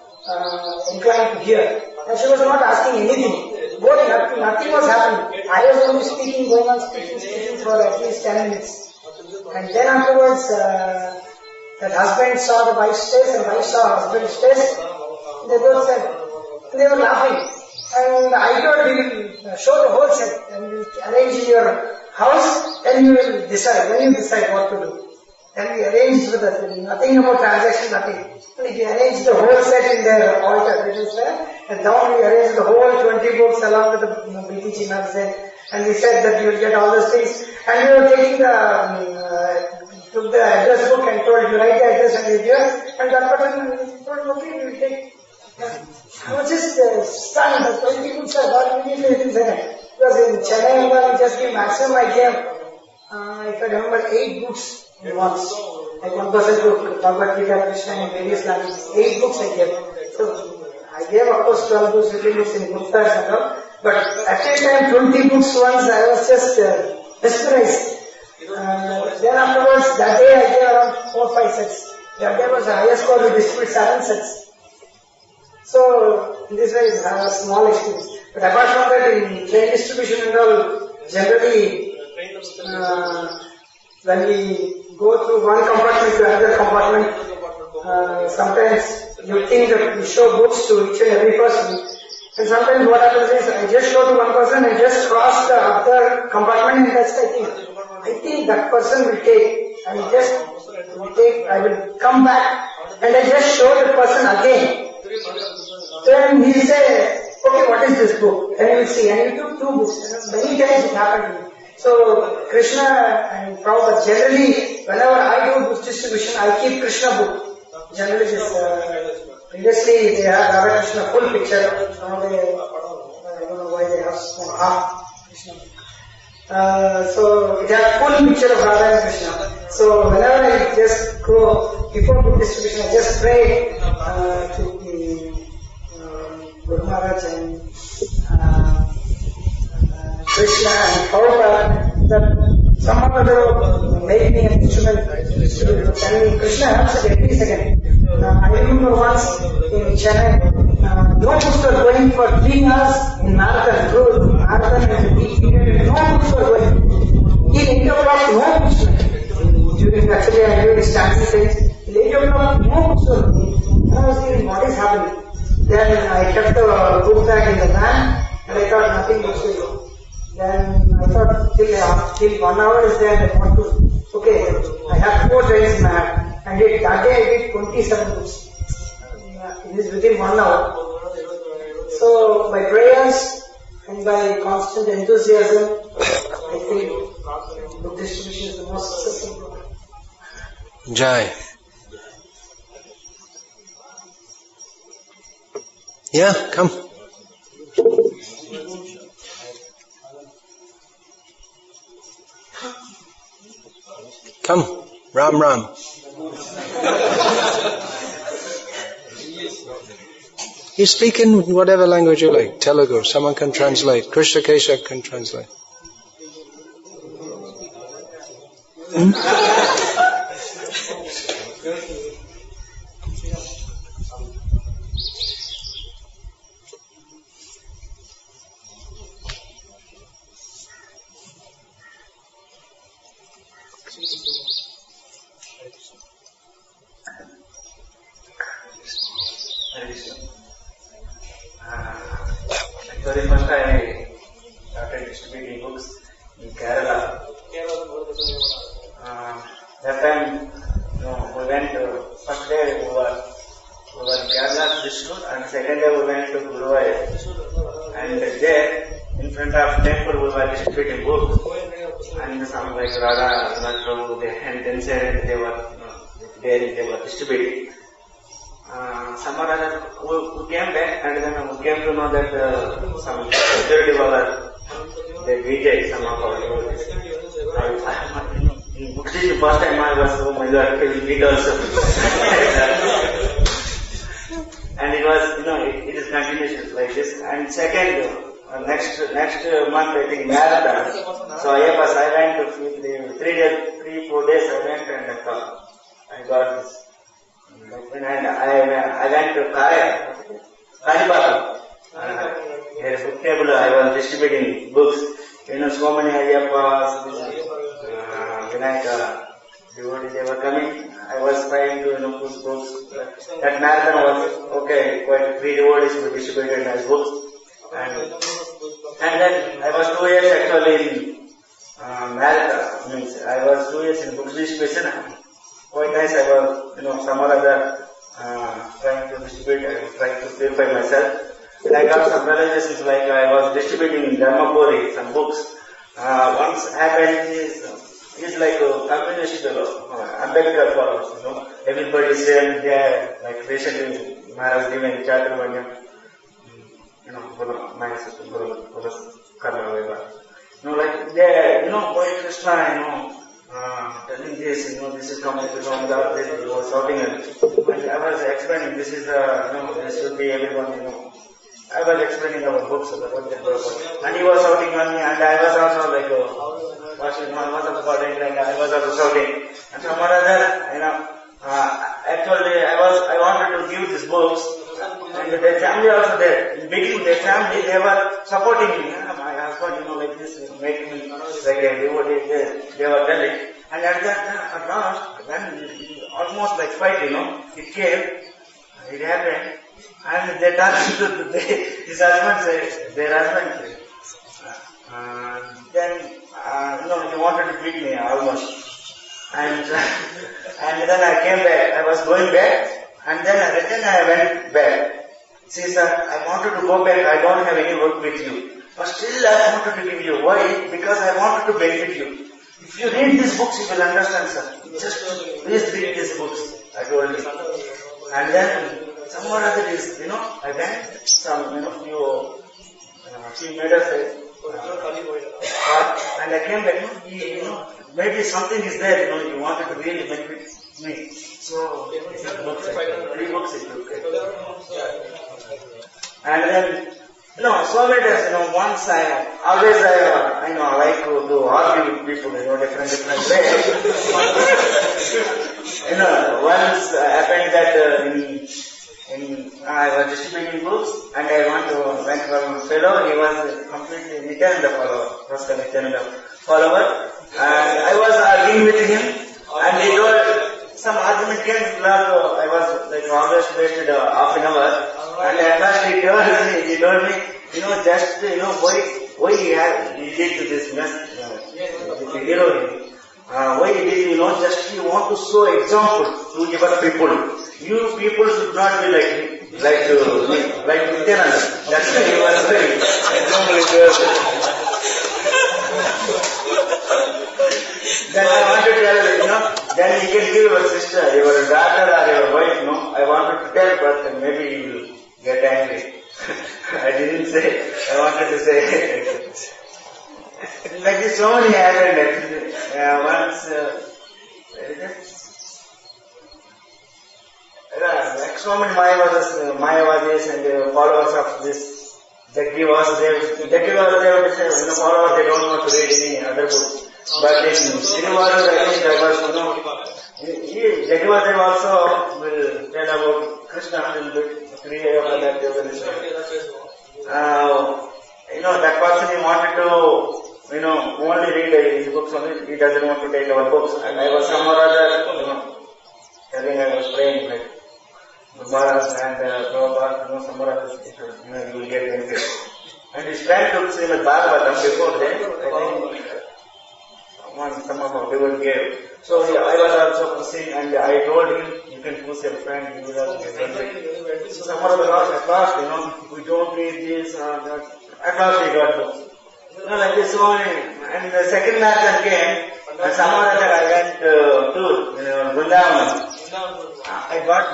inclined to hear. And she was not asking anything. Nothing was happening. I was only speaking, going on speaking for at least 10 minutes. And then afterwards, that husband saw the wife's face and wife saw husband's face. They both said, they were laughing. And I told him, show the whole set and you arrange in your house, then you will decide, when you decide what to do. Then we arranged with us, nothing about transaction, nothing. We arranged the whole set in their altar, it is there. And down we arranged the whole 20 books along with the Bhakti Chinas there. And we said that you will get all those things. And we were taking took the address book and told you write the address and you give. And that person told, okay, you will take. I was just stunned that 20 books are not immediately within second. Because in Chennai, we just gave maximum, I gave, if I remember, 8 books once. Like one person took Bhagavad Gita, Krishna in various languages. 8 books I gave. So I gave of course 12 books, 15 books in Guptas and all. But at a time 20 books once, I was just mesmerized. Then afterwards, that day I gave around 4 or 5 sets. That day was the highest score to distribute 7 sets. So in this way I have a small experience. But apart from that, in train distribution and all, generally when we go through one compartment to another compartment, sometimes you think that we show books to each and every person. And sometimes what happens is, I just show to one person and just cross the other compartment and that's the thing. I think that person will take, I will come back and I just show the person again. Then he will say, okay, what is this book? And you will see, and he took 2 books. Many times it happened to me. So, Krishna and Prabhupada, generally, whenever I do book distribution, I keep Krishna book. Generally, previously they had Radha Krishna full picture. Now I don't know why they have half Krishna. So it had full picture of Radha and Krishna. So whenever I just go before book distribution, I just pray to Maharaj and Krishna and Prabhupada, that some of the made me an instrument and Krishna helps at every second. I remember once in Chennai, no books were going for 3 hours in marathon, through marathon and each period, no books were going. Till 8 o'clock, no books. During actually I am doing stancy things, till 8 o'clock, no books were going. And I was thinking, what is happening? Then I kept the book bag in the van and I thought nothing books will go. Then I thought till 1 hour is there, I want to, okay, I have 4 trains in my hand. And that day I did 27 books. It is within 1 hour. So by prayers and by constant enthusiasm, I think book distribution is the most successful program. Jai. Yeah, come. Come. Ram Ram. You speak in whatever language you like. Telugu, someone can translate. Krishna Kesha can translate. Actually, first I started distributing books in Kerala. That time, we went first day we were in Kerala to distribute, and second day we went to Guruvayur. And there, in front of temple, we were distributing books. And some like Radha, Nadu, and then they were they were distributing. Some other we came back, and then we came to know that some security were they beat some of our devotees. In Bhakti, the first time I was, oh my God, they will beat also. And it was, it is continuous like this. And second, next month I think marathon. So I went to 3-4 days I went and I got this. When I went to Karibati. There is a book table, I was distributing books. So many Ayappas, Vinayaka devotees, they were coming. I was trying to push books. That marathon was okay, quite 3 devotees were distributed as books. And then I was 2 years actually in marathon. Means I was 2 years in books distribution. Quite nice. I was, some other trying to distribute and trying to purify myself. And I got some realizations like I was distributing in Dharmapuri some books. Once happened is like a communist Ambedkar followers, everybody is there, like recently Maharaj given Chaturvanyam, my sister Guru Karma, like they, quite Krishna, telling this, this is coming from the place, he was shouting at it. And I was explaining, this is, this should be everyone, I was explaining our books about what they were about. And he was shouting on me, and I was also like, I was also shouting. And some other, actually, I wanted to give these books, and their family also there. In the beginning, their family, they were supporting me. My husband, like this, making me like a devotee, they were telling. And at last, when almost like fight, it came, it happened, and they turned to his husband, their husband, then, he wanted to beat me almost. And then I came back, I was going back, and then I went back. See sir, I wanted to go back, I don't have any work with you. But still I wanted to give you. Why? Because I wanted to benefit you. If you read these books, you will understand, sir. Just please read these books, I told you. And then some more other is, I went some, few meters, and I came back, maybe something is there, you wanted to really benefit me. So, 3 books it took. And then, so many times, once I like to argue with people, different ways. Once happened that I was distributing books and I went from a fellow, he was completely Nityananda follower, and I was arguing with him, and he told, some argument came, I was always wasted half an hour, and at last he told me, just, why he did this mess, the heroine. Why he did, just you want to show example to your people. You people should not be like Nityananda. That's why he was very example. Then I want to tell, then you can give your sister, your daughter or your wife, I wanted to tell, but maybe you will get angry. I didn't say, I wanted to say. Like this so many happened actually. Once, so many Mayavadis and followers of this Jagdiwas, followers, they don't want to read any other book. But in Srinivaru, I think there was, Jagdiwas also will tell about Krishna a little bit, 3 years after that that person he wanted to, only read his books only, he doesn't want to take our books. And I was somewhere other, telling I was praying like, Maharaj and Prabhupada, somewhere other, you will get benefit. And his friend took Srimad Bhagavatam before then, I think, some of our people gave. So I was also pushing and I told him, you can push your friend, you will also get benefit. So somewhere other, at last, we don't read this or that. At last he got books. Like this one, and the second marathon came, and somewhere that I went to Vrindavan. I got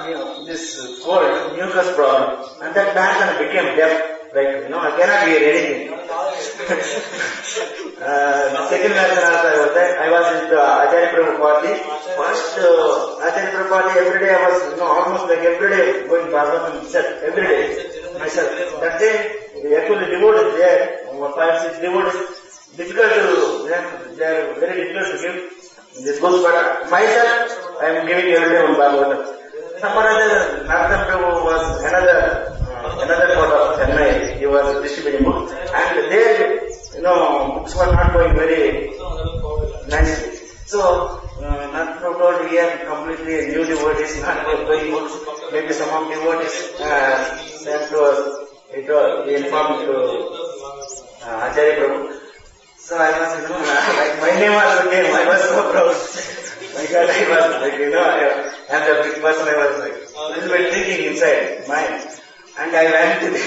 this cold mucus problem, and that marathon became deaf. Like, I cannot hear anything. The second marathon also I was there. I was with Acharya Prabhu party. First, Acharya Prabhu party, every day I was, almost like every day going Bhagavatam myself, every day myself. That day, actually devotees there, 5-6 devotees, difficult to, they are very difficult to give this book, but myself, I am giving every day one Bhagavatam. Some other, Marathon Prabhu was another part of Chennai, he was distributing books, and there, books were not going very nicely. So, Nadu told here completely new devotees, not going books, maybe some of devotees sent to us, he informed to Acharya Prabhu. So I was, like my name also came, I was so proud. My God, I was like, I'm the big person, I was like, a little bit thinking inside, mind. And I went to the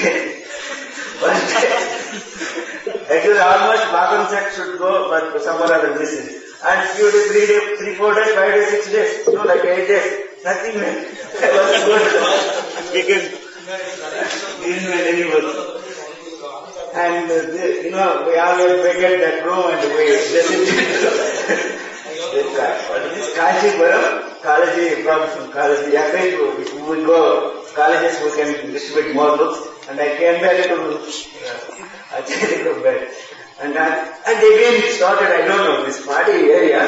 one day. Actually, almost Bhagavatam set should go, but somewhere other missing. And few days, 3 days, 3, 4 days, 5 days, 6 days, like 8 days, nothing man. I was good. Didn't win any work. And, we always forget that room and we listen to this Kanchipuram, from Kalaji, if we would go colleges, we can distribute more books. And I came back to Acharya bed. And again it started, I don't know, this party area.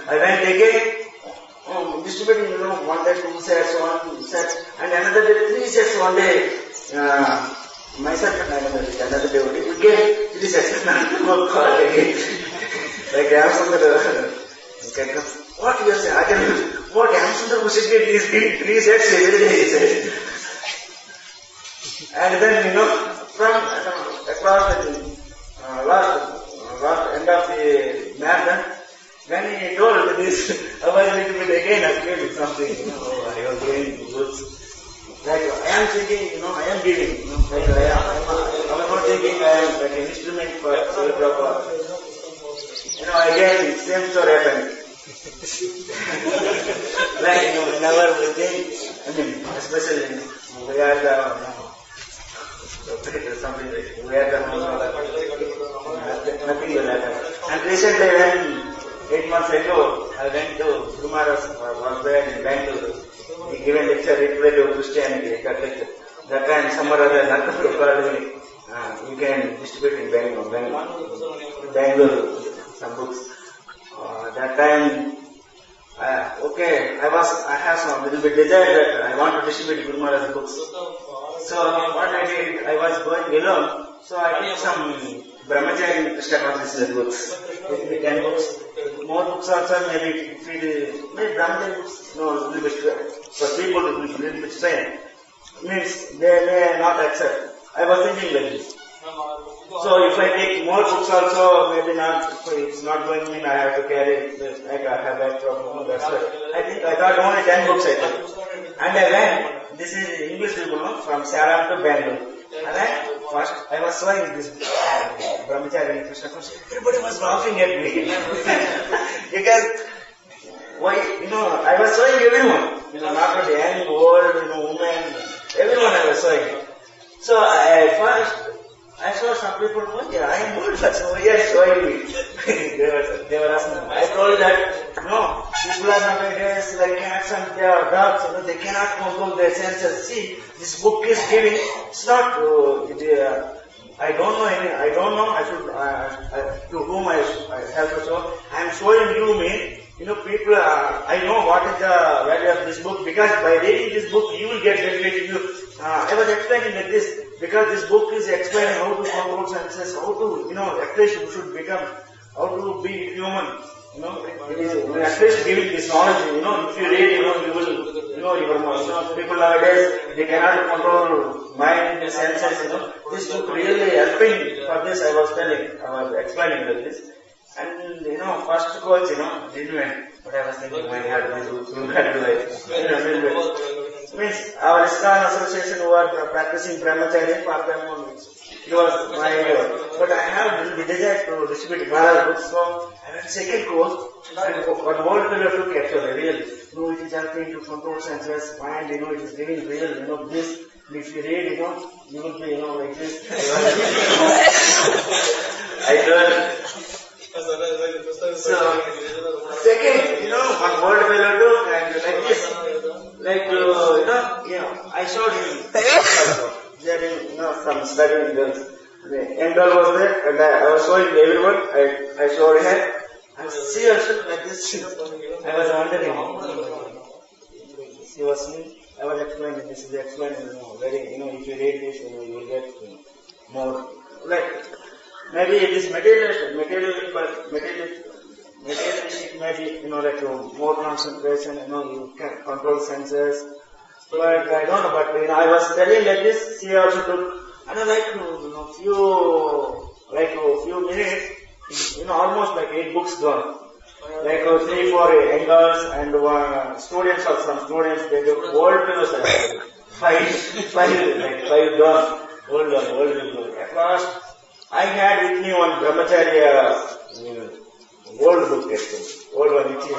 I went again, distributing, 1 day 2 sets, 1 set, and another day 3 sets one day. Myself and another devotee, we get 3 sets, and go call again. Like Ramsundar, what you are saying? What Ramsundar we should get these 3 sets every day, he said. And then, from across the last end of the marathon, when he told this, I was a little bit again afraid with something, I was doing goods. Like, I am thinking, I am giving, like I am not thinking I am like an instrument for Rupa. Again, same story happened. Like, whenever we think, especially, we are the, something like, we are the, nothing will happen. And recently, when 8 months ago, I went to Kumara's, was there in Bangalore. He gave a lecture related to Christianity, that lecture. That time some other Nadu called me, you can distribute in Bangalore some books. That time, okay, I have some little bit desire that I want to distribute Guru Maharaj's books. So what I did, I was going alone, so I took some Brahmachari Krishna consciousness books, maybe 10 books. More books also, maybe Brahmachari books, no, a little bit, for people it will be a little bit strange. Means they may not accept. I was thinking like this. So if I take more books also, maybe not, so it's not going to mean I have to carry, like I have that problem, that's why. I thought only 10 books I took. And I went, this is English people, from Salem to Bangalore. And first I was showing this Brahmachari Krishna consciousness. Everybody was laughing at me. Because, why, I was showing everyone. Not only young, old, women, everyone I was showing. So I saw some people, I am old, so why are you showing me? they were asking me. I told that, no, people are nowadays like cats and they are dogs, they cannot control their senses. See, this book is giving, it's not, I don't know, I should, to whom I have to show. I am showing you, people, I know what is the value of this book, because by reading this book, you will get benefited. I was explaining like this, because this book is explaining how to control senses, how to, at least you should become, how to be human. It is at least giving this knowledge, if you read, you will, people nowadays, they cannot control mind, senses, This book really helping for this, I was explaining like this. And, first coach, didn't win. But I was thinking, my God, this book will not do it. Means, our ISKCON association who are practicing Brahmacharya, for them, it was my idea. But I have the desire to distribute Maharaj books, so I went second course, and what old fellow took actually, really. No, it is helping to control senses, mind, it is giving real, this. If you read, you will be, like this. I learned. So, second, one word fellow took, and like this. I showed him. There some studying girls. The young girl was there, and I was showing everyone. I showed her. And she also like this. I was wondering. She was me. I was explaining this. Is explaining, very, if you read this, you will get more. Like, maybe it is materialistic, maybe, like more concentration, you can control senses. But I don't know, but I was telling like this, she also took, few minutes, almost like 8 books gone. Like 3, 4 angles and students or some students, they do old pillows, 5 gone, old. At last, I had with me one Brahmacharya, old book actually, old one, which is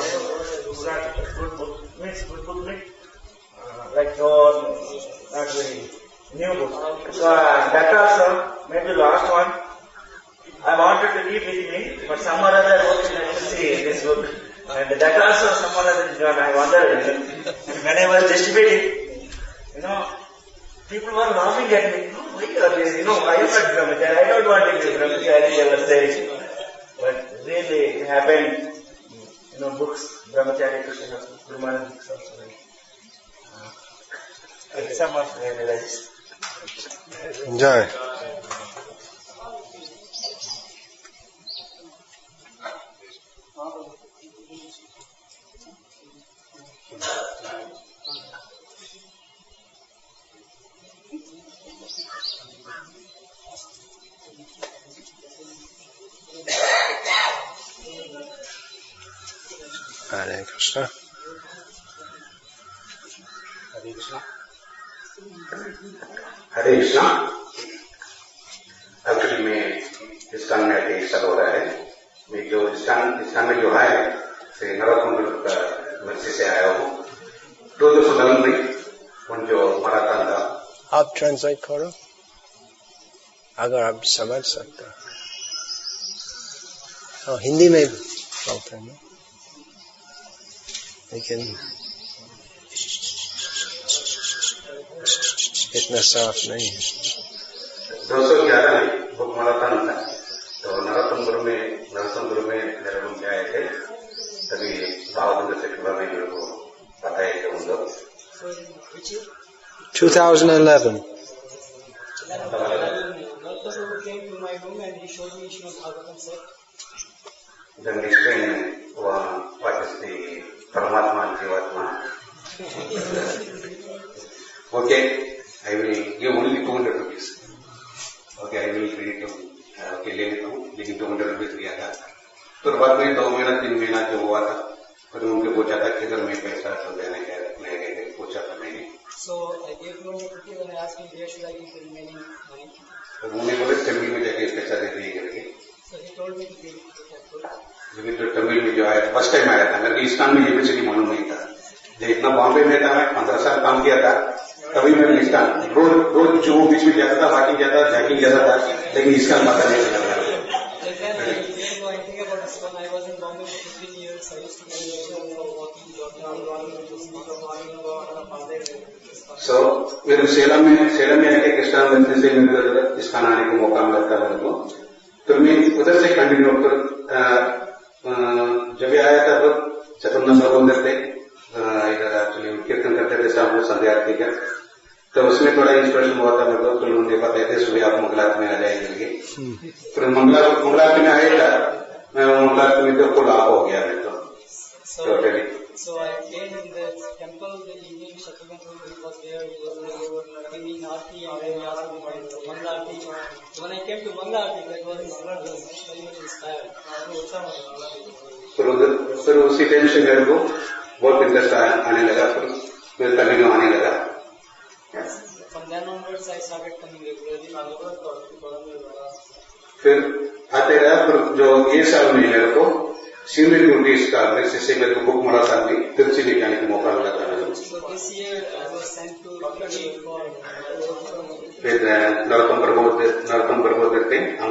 good book, means good book, like not very new book. So that also, maybe last one, I wanted to keep with me, but some other book I to see this book. And that also some other is gone, I wondered. And when I was distributing, people were laughing at me. Why are they, why are you not Brahmachari? I don't want to be Brahmachari, they were saying. But really it happened, books, Brahmachari, Krishna, Guru Maharaj books also. Some of them realized. Enjoy. Hare Krishna. Hare Krishna. Hare Krishna. Actually मैं ISKCON में अभी सब हो रहा है। मैं जो ISKCON में जो है से नवकुंड से आया हूँ। 2011 में उन जो मैराथन था। आप ट्रांसलेट करो अगर आप समझ सकते हैं। हिंदी में बोलते हैं लेकिन इतना साफ नहीं है। 211 में बुक मैराथन था, तो नरोत्तमपुर में देहरादून में आए थे, तभी भावबंद से के बारे में मेरे को बताए थे उन लोग। 2011. came to my room and he showed me Srimad Bhagavatam set. Then explain what is the Paramatma and Jivatma. Okay, I will give only 200 rupees. Okay, I will read it. Okay, लेकिन 200 rupees दिया था। तो बाद में 2 महीना 3 महीना जो हुआ था, फिर उनके पूछा था किधर में पैसा तो देने का पूछा था मैंने। So I gave 200 rupees and I asked him where should I give the remaining money. तो उन्होंने बोले तमिल में जाके पैसा दे दिए करके। So he told me to give it to temple. लेकिन तो तमिल में जो आया फर्स्ट टाइम आया था, मेरे को इस्कान में यूनिवर्सिटी मालूम नहीं था। जब इतना बॉम्बे में था, मैं 15 साल काम किया था, तभी मैं इस्कान रोज जो बीच में जाता था, वॉकिंग जाता था, जैकिंग जाता था, लेकिन इस्कान पता नहीं चला। I was in Bombay for 15 years. I used to go walking, jogging around, So मेरे सेलम में आके कृष्णा मंदिर से मेरे इस्कान आने को मौका मिला था मेरे को, तो मैं उधर से कंटिन्यू कर जब आया था तो चतुर्ना सब उधर थे, इधर एक्चुअली कीर्तन करते थे शाम को संध्या आरती का, तो उसमें थोड़ा इंस्पिरेशन हुआ था मेरे को। तो उन्होंने बताए थे सुबह आप मंगलारती में आ जाएंगे, फिर मंगलारती में आया था मैं, मंगलारती में तो फुल ऑफ हो गया मैं तो totally. So I came in the temple the evening, Shatrughan was there, he was giving Aarti and then he asked me for Mangla Aarti. So when I came to Mangla Aarti, that was very much inspired. फिर उसी time से मेरे को बहुत interest आने लगा, फिर continue आने लगा। From then onwards I started coming regularly. फिर आते रहा, फिर जो ये साल में मेरे को सीनियर ड्यूटीज का से मेरे को बुक मैराथन में तिरुचि में जाने का मौका मिला था। फिर नरोत्तम प्रबोध थे, हम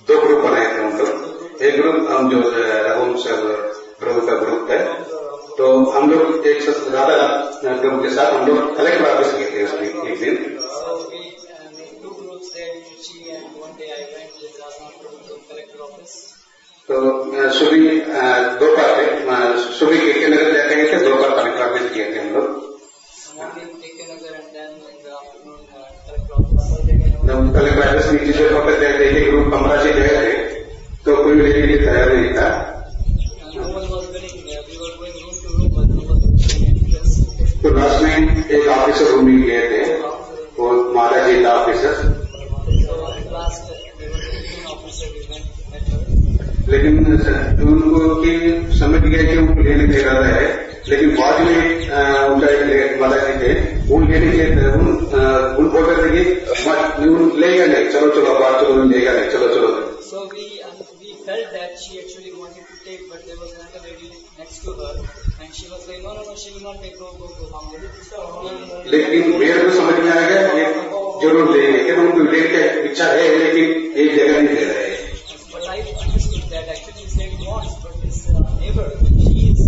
2 ग्रुप बनाए थे हम लोग। एक ग्रुप हम जो रघुवंश प्रभु का ग्रुप है, तो हम लोग एक राधा ग्रुप के साथ हम लोग कलेक्टर ऑफिस गए थे उसमें एक दिन। तो सुबह 2 बार थे, सुबह के नगर जाते गए थे, 2 बार कलेक्टर ऑफिस गए थे हम लोग। कलेक्टर ऑफिस में टीचर वक्त गए थे, एक ग्रुप 15 से गए थे, तो कोई लेने के लिए तैयार नहीं था। तो लास्ट में एक ऑफिसर रूम में गए थे, वो महाराज जी था ऑफिसर, लेकिन उनको की समझ गया कि वो लेने का इरादा है, लेकिन बाद में उनका एक माता जी थे, वो लेने के उन बोल रहे थे कि लेगा नहीं, चलो बात चलो लेगा नहीं, चलो। So we felt that she actually wanted to take, but there was another lady next to her, and she was saying, no, she will not take, go. लेकिन मेरे को समझ में आएगा ये जरूर लेंगे, कि उनको लेने की इच्छा है, लेकिन एक जगह नहीं ले रहे हैं। But I understood that actually this lady wants, but his neighbor, she is.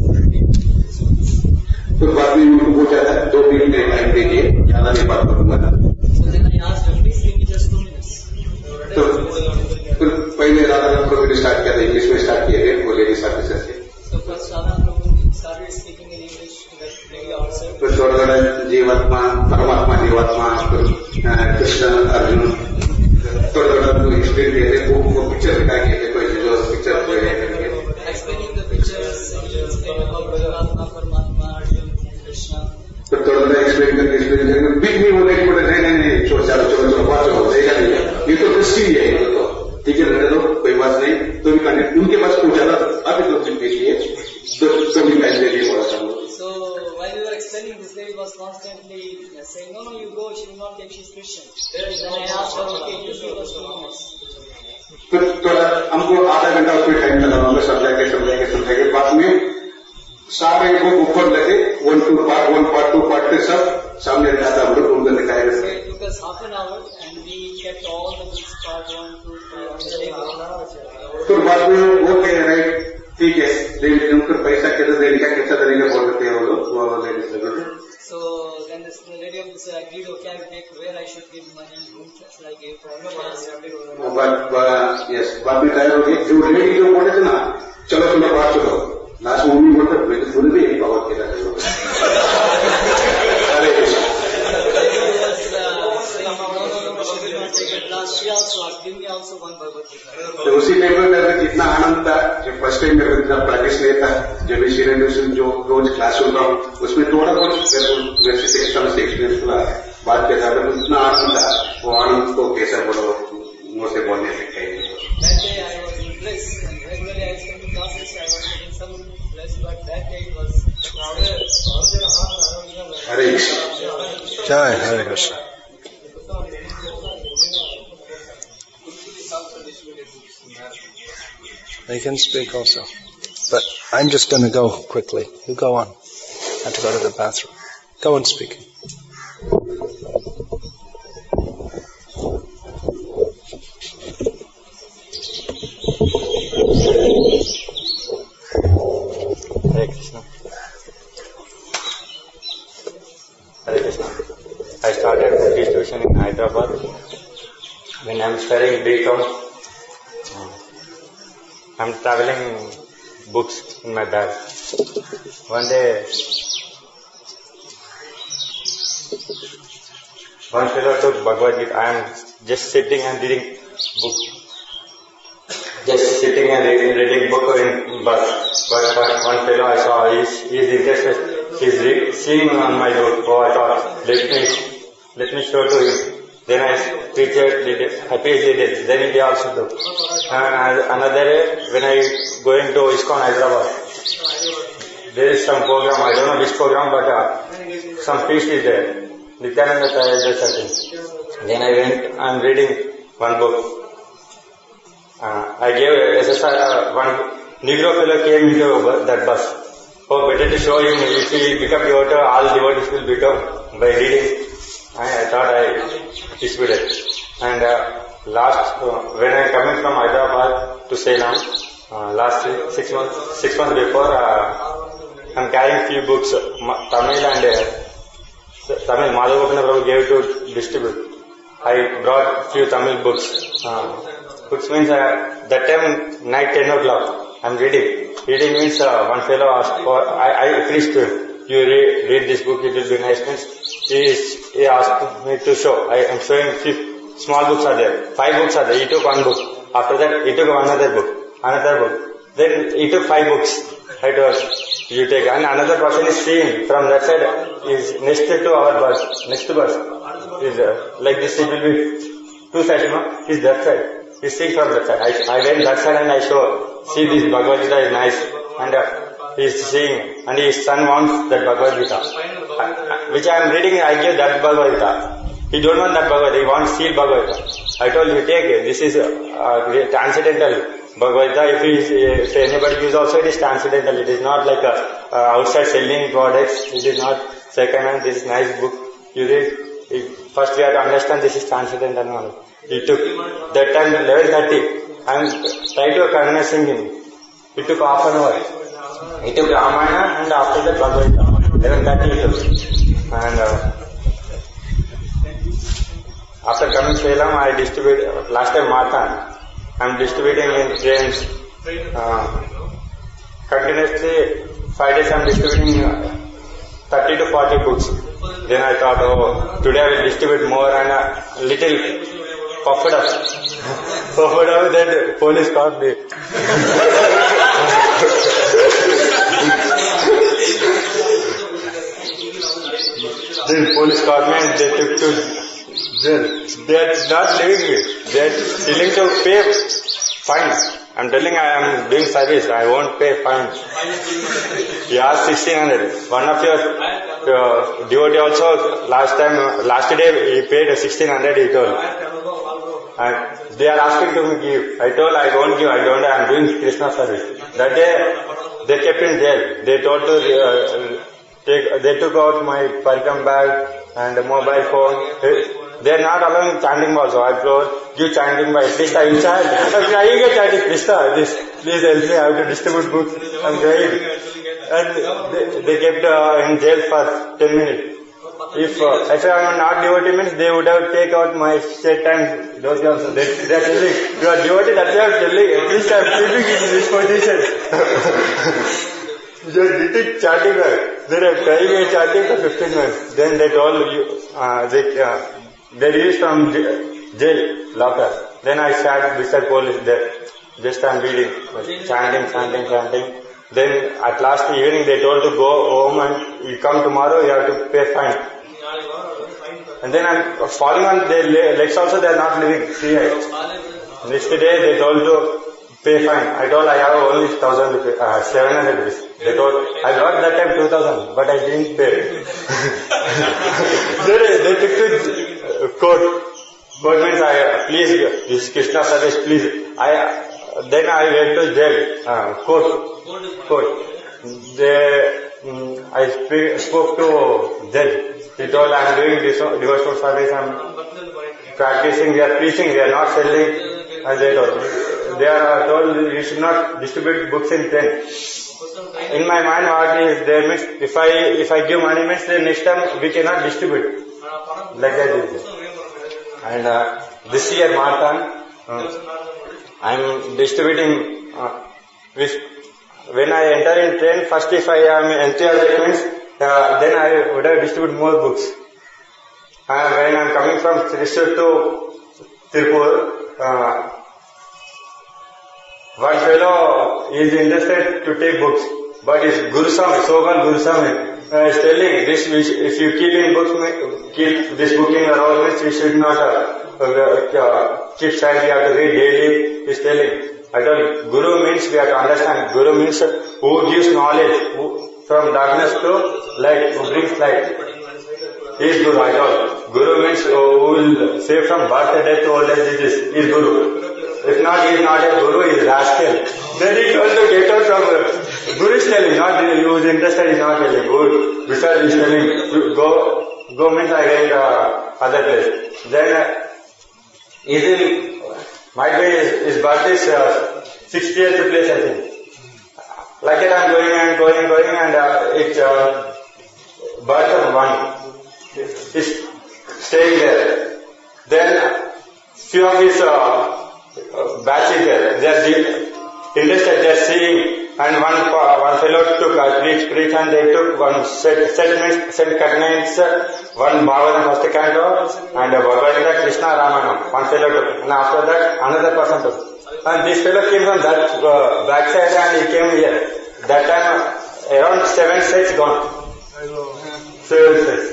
तो बाद में उनको पूछा था 2-3 टाइम दीजिए, ज्यादा नहीं बात करूंगा था। So then I asked her, please give me just 2 minutes. तो फिर पहले राधा प्रोग्राम स्टार्ट किया था, इंग्लिश में स्टार्ट किए थे वो लेडीज ऑफिसर से। So first Radha started speaking in English to that lady outside. फिर थोड़ा जीवात्मा, परमात्मा, जीवात्मा, कृष्ण, अर्जुन, थोड़ा एक्सप्लेन किए थे, वो पिक्चर दिखा किए थे, कोई जो picture Explaining the pictures, explaining about Paramatma, Arjun, Krishna. फिर थोड़ा एक्सप्लेन करके बीच में वो नहीं बोले नहीं चलो बात चलो देगा नहीं, ये तो दृष्टि है, ये तो ठीक है रहने दो, कोई बात नहीं। तो उनके पास पूछा था अभी तो देखिए तो भी टाइम दे दिए थोड़ा सा। So while we were explaining, this lady was constantly saying, no, you go, she will not take, she's Christian. Then I asked her, okay, just give us 2 minutes. फिर थोड़ा हमको आधा घंटा उसमें टाइम लगा, हमको समझा के बाद में सारे को ऊपर लगे 1 part 2 part के सब सामने रखा था, हम लोग उनको दिखाए थे। It took us half an hour and we kept all the books, part 1, 2, 3 on the table. फिर बाद में वो कह रहे ठीक है, लेकिन उनको पैसा कैसा देने का बोल देते हैं वो लोग। So then the lady of this agreed, okay, I will take where I should give money, whom should I give? Yes, बाद में तैयार हो गई जो रेडी जो बोले थे ना चलो तुमने बात चलो लास्ट में मम्मी बोलते मैं तो सुन भी भगवत गीता चलो अरे She also asked, give me also one Bhagavad Gita. तो उसी टाइम में मेरे को जितना आनंद था जब फर्स्ट टाइम मेरे को इतना प्रैक्टिस नहीं था जब मैं श्री जो रोज क्लास सुन रहा हूँ उसमें थोड़ा बहुत मेरे से एक्सपीरियंस हुआ बात के साथ इतना आनंद था वो आनंद को कैसे बोलो मुंह से बोलने से That day I was in bliss and regularly I used to come to classes, I was getting some bliss, but that day it was Hare Krishna. Jai Hare Krishna. They can speak also. But I'm just going to go quickly. You go on. I have to go to the bathroom. Go on speaking. Hare Krishna. Hare Krishna. I started the distribution in Hyderabad. When I'm studying BCom, I'm traveling books in my bag. One day, one fellow took Bhagavad Gita. I am just sitting and reading book. Just sitting and reading book in bus. But one fellow I saw, he's interested. He's seeing on my book. Oh, I thought, let me show to him. Then I did it, I did it. Then he also took. And another day, when I going to ISKCON Hyderabad, there is some program, I don't know which program, but some feast is there. Nityananda is certain. Then I went, I'm reading one book. I gave SSR, one Negro fellow came into that bus. Oh, better to show him, if he become devote, all devotees will become by reading. I thought I distributed. And last, when I coming from Hyderabad to Salem, last 6 months before, I'm carrying few books, Tamil and Tamil, Madhavapana Prabhu gave to distribute. I brought few Tamil books. Books means that time night 10 o'clock, I'm reading. Reading means one fellow asked for, I preached to him. You read this book, it will be nice. He asked me to show. I am showing few small books are there. 5 books are there. He took one book. After that, he took another book. Then he took 5 books. I told, you take. And another person is seeing from that side is next to our bus. Next bus is like this. It will be 2 sides. No, is that side. He's seeing from that side. I went that side and I show. See, this Bhagavad Gita is nice. And he's seeing, and his son wants that Bhagavad Gita. Which I am reading, I give that Bhagavad Gita. He don't want that Bhagavad Gita, he wants sealed Bhagavad Gita. I told you, take it. This is transcendental Bhagavad Gita. If anybody gives also, it is transcendental. It is not like outside selling products. It is not second hand. This is nice book. You read. First we have to understand this is transcendental knowledge. It took, that time 11:30. I am trying to convincing him. It took half an hour. He took Ramayana and after that Bhagavad Gita. 11:30 he took. And after coming Salem, I distribute, last time Matan. I am distributing in trains. Continuously 5 days I am distributing 30 to 40 books. Then I thought, oh, today I will distribute more and a little puffed up. Puffed up, then police caught me. Then police caught me and they took to jail. They are not leaving me. They are willing to pay fine. I am telling I am doing service. I won't pay fine. He asked 1,600. One of your devotee also last day he paid 1,600. He told. And they are asking to give. I told I won't give. I am doing Krishna service. That day they kept in jail. They told to they took out my parikam bag and mobile phone. They are not allowing chanting also. I told, give chanting by at least I will chant. I will get chanting Krishna. Please help me. I have to distribute books. I am going. And they kept in jail for 10 minutes. If I am not devotee means they would have taken out my set time. Those also they are telling you are devotee. That's why I am telling. At least I am keeping it in this position. Just did chanting. Then I am trying a chanting for 15 minutes. Then they told you they released from jail locker. Then I sat beside police there. Just I am reading, chanting. Then at last evening they told to go home and you come tomorrow, you have to pay fine. And then I'm falling on their legs also, they are not living free. Next day they told to pay fine. I told I have only 700 rupees. They told I got that time 2000, but I didn't pay. They took to court. Court means please, this Krishna service, please. Then I went to jail, court. I spoke to judge. He told I am doing devotional service, I am practicing, we are preaching, we are not selling. As they told. They are told you should not distribute books in pen. In my mind what is there means, if I give money means then next time we cannot distribute. Like that is it. And this year Marathon, I am distributing when I enter in train, first if I am enthusiastic means, then I would have distributed more books. When I am coming from Thrissur to Tirupur, one fellow is interested to take books, but his Guru Swami, so-called Guru Swami, is telling this, if you keep in books, keep this book in your house, you should not keep silent, you have to read daily. He is telling. I told you, Guru means we have to understand. Guru means who gives knowledge from darkness to light, who brings light. He is Guru. I told. Guru means who will save from birth, death to old age. He is Guru. If not, he is not a Guru, he is rascal. Then he told to get out from Guru is telling, not who is interested is not telling. Besides he is telling, go means I get other place. Then might be his birth is 60th place, I think. Like that I am going and it's birth of one is staying there. Then few of his batch is there. They are interested, they are seeing, and one fellow took preach and they took one set Katnains, one Bhagavatam first canto and Bhagavad Gita Krishna Ramanam. One fellow took, and after that another person took. And this fellow came from that backside and he came here. That time around 7 sets gone. 7 sets.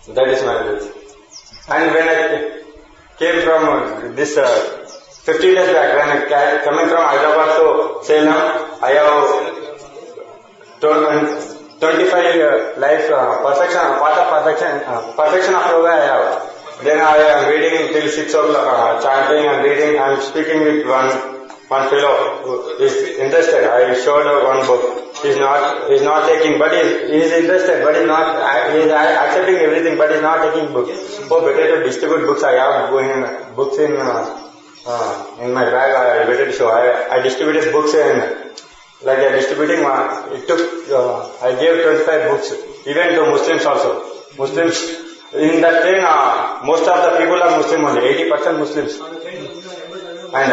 That is my village. And when I came from this 15 days back, when I coming from Hyderabad to Salem, I have 25 life perfection, part of perfection of yoga I have. Then I am reading till 6 o'clock, chanting and reading. I am speaking with one fellow who is interested. I showed one book. He is not taking, but he is interested, but he is accepting everything, but he is not taking books. So better to distribute books. I have books in my bag. I better to show. I distributed books and like I distributing. It took. I gave 25 books, even to Muslims also. Muslims in that train. Most of the people are Muslim only. 80% Muslims. And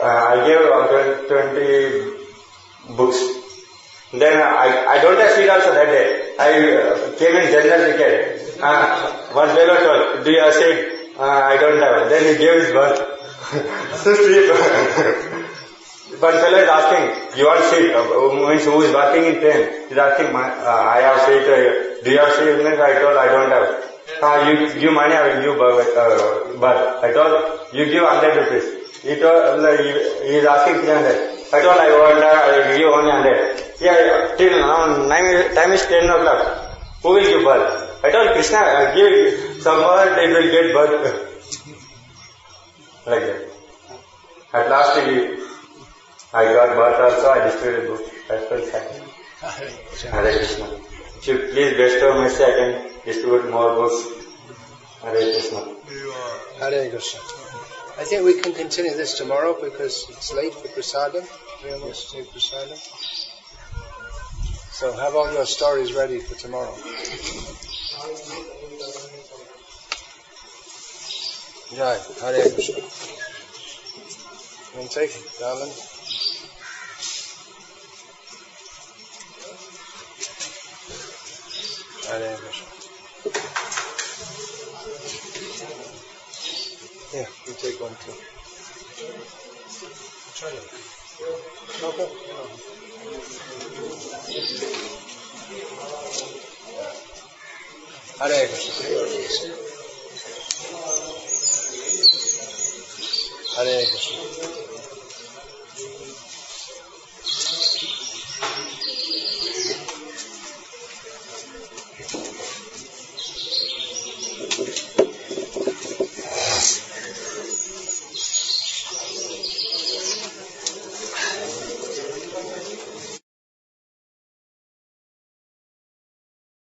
I gave 20 books. Then I don't have seat also that day. I came in general ticket. One fellow told, do you have seat? I don't have. Then he gave his birth. To sleep. One fellow is asking, you want seat? Means who is working in train? He is asking, I have seat. Do you have seat? I told, I don't have. You give money, I will give birth. I told, you give 100 rupees. He told, he is asking 300. I told I will give 100. Yeah, till now, time is 10 o'clock. Who will give birth? I told Krishna, give some birth, it will get birth. Like that. At last, I got birth also, I distributed book. I felt happy. Hare Krishna. If you please bestow mercy, I can distribute more books. Hare Krishna. Hare Krishna. I think we can continue this tomorrow because it's late for prasadam. We almost take prasadam. So have all your stories ready for tomorrow. Jai, Hare Krishna. You want to take it, darling? Hare Krishna. Yeah, you take one too. Try it. Okay. Hare Krishna. Hare Krishna.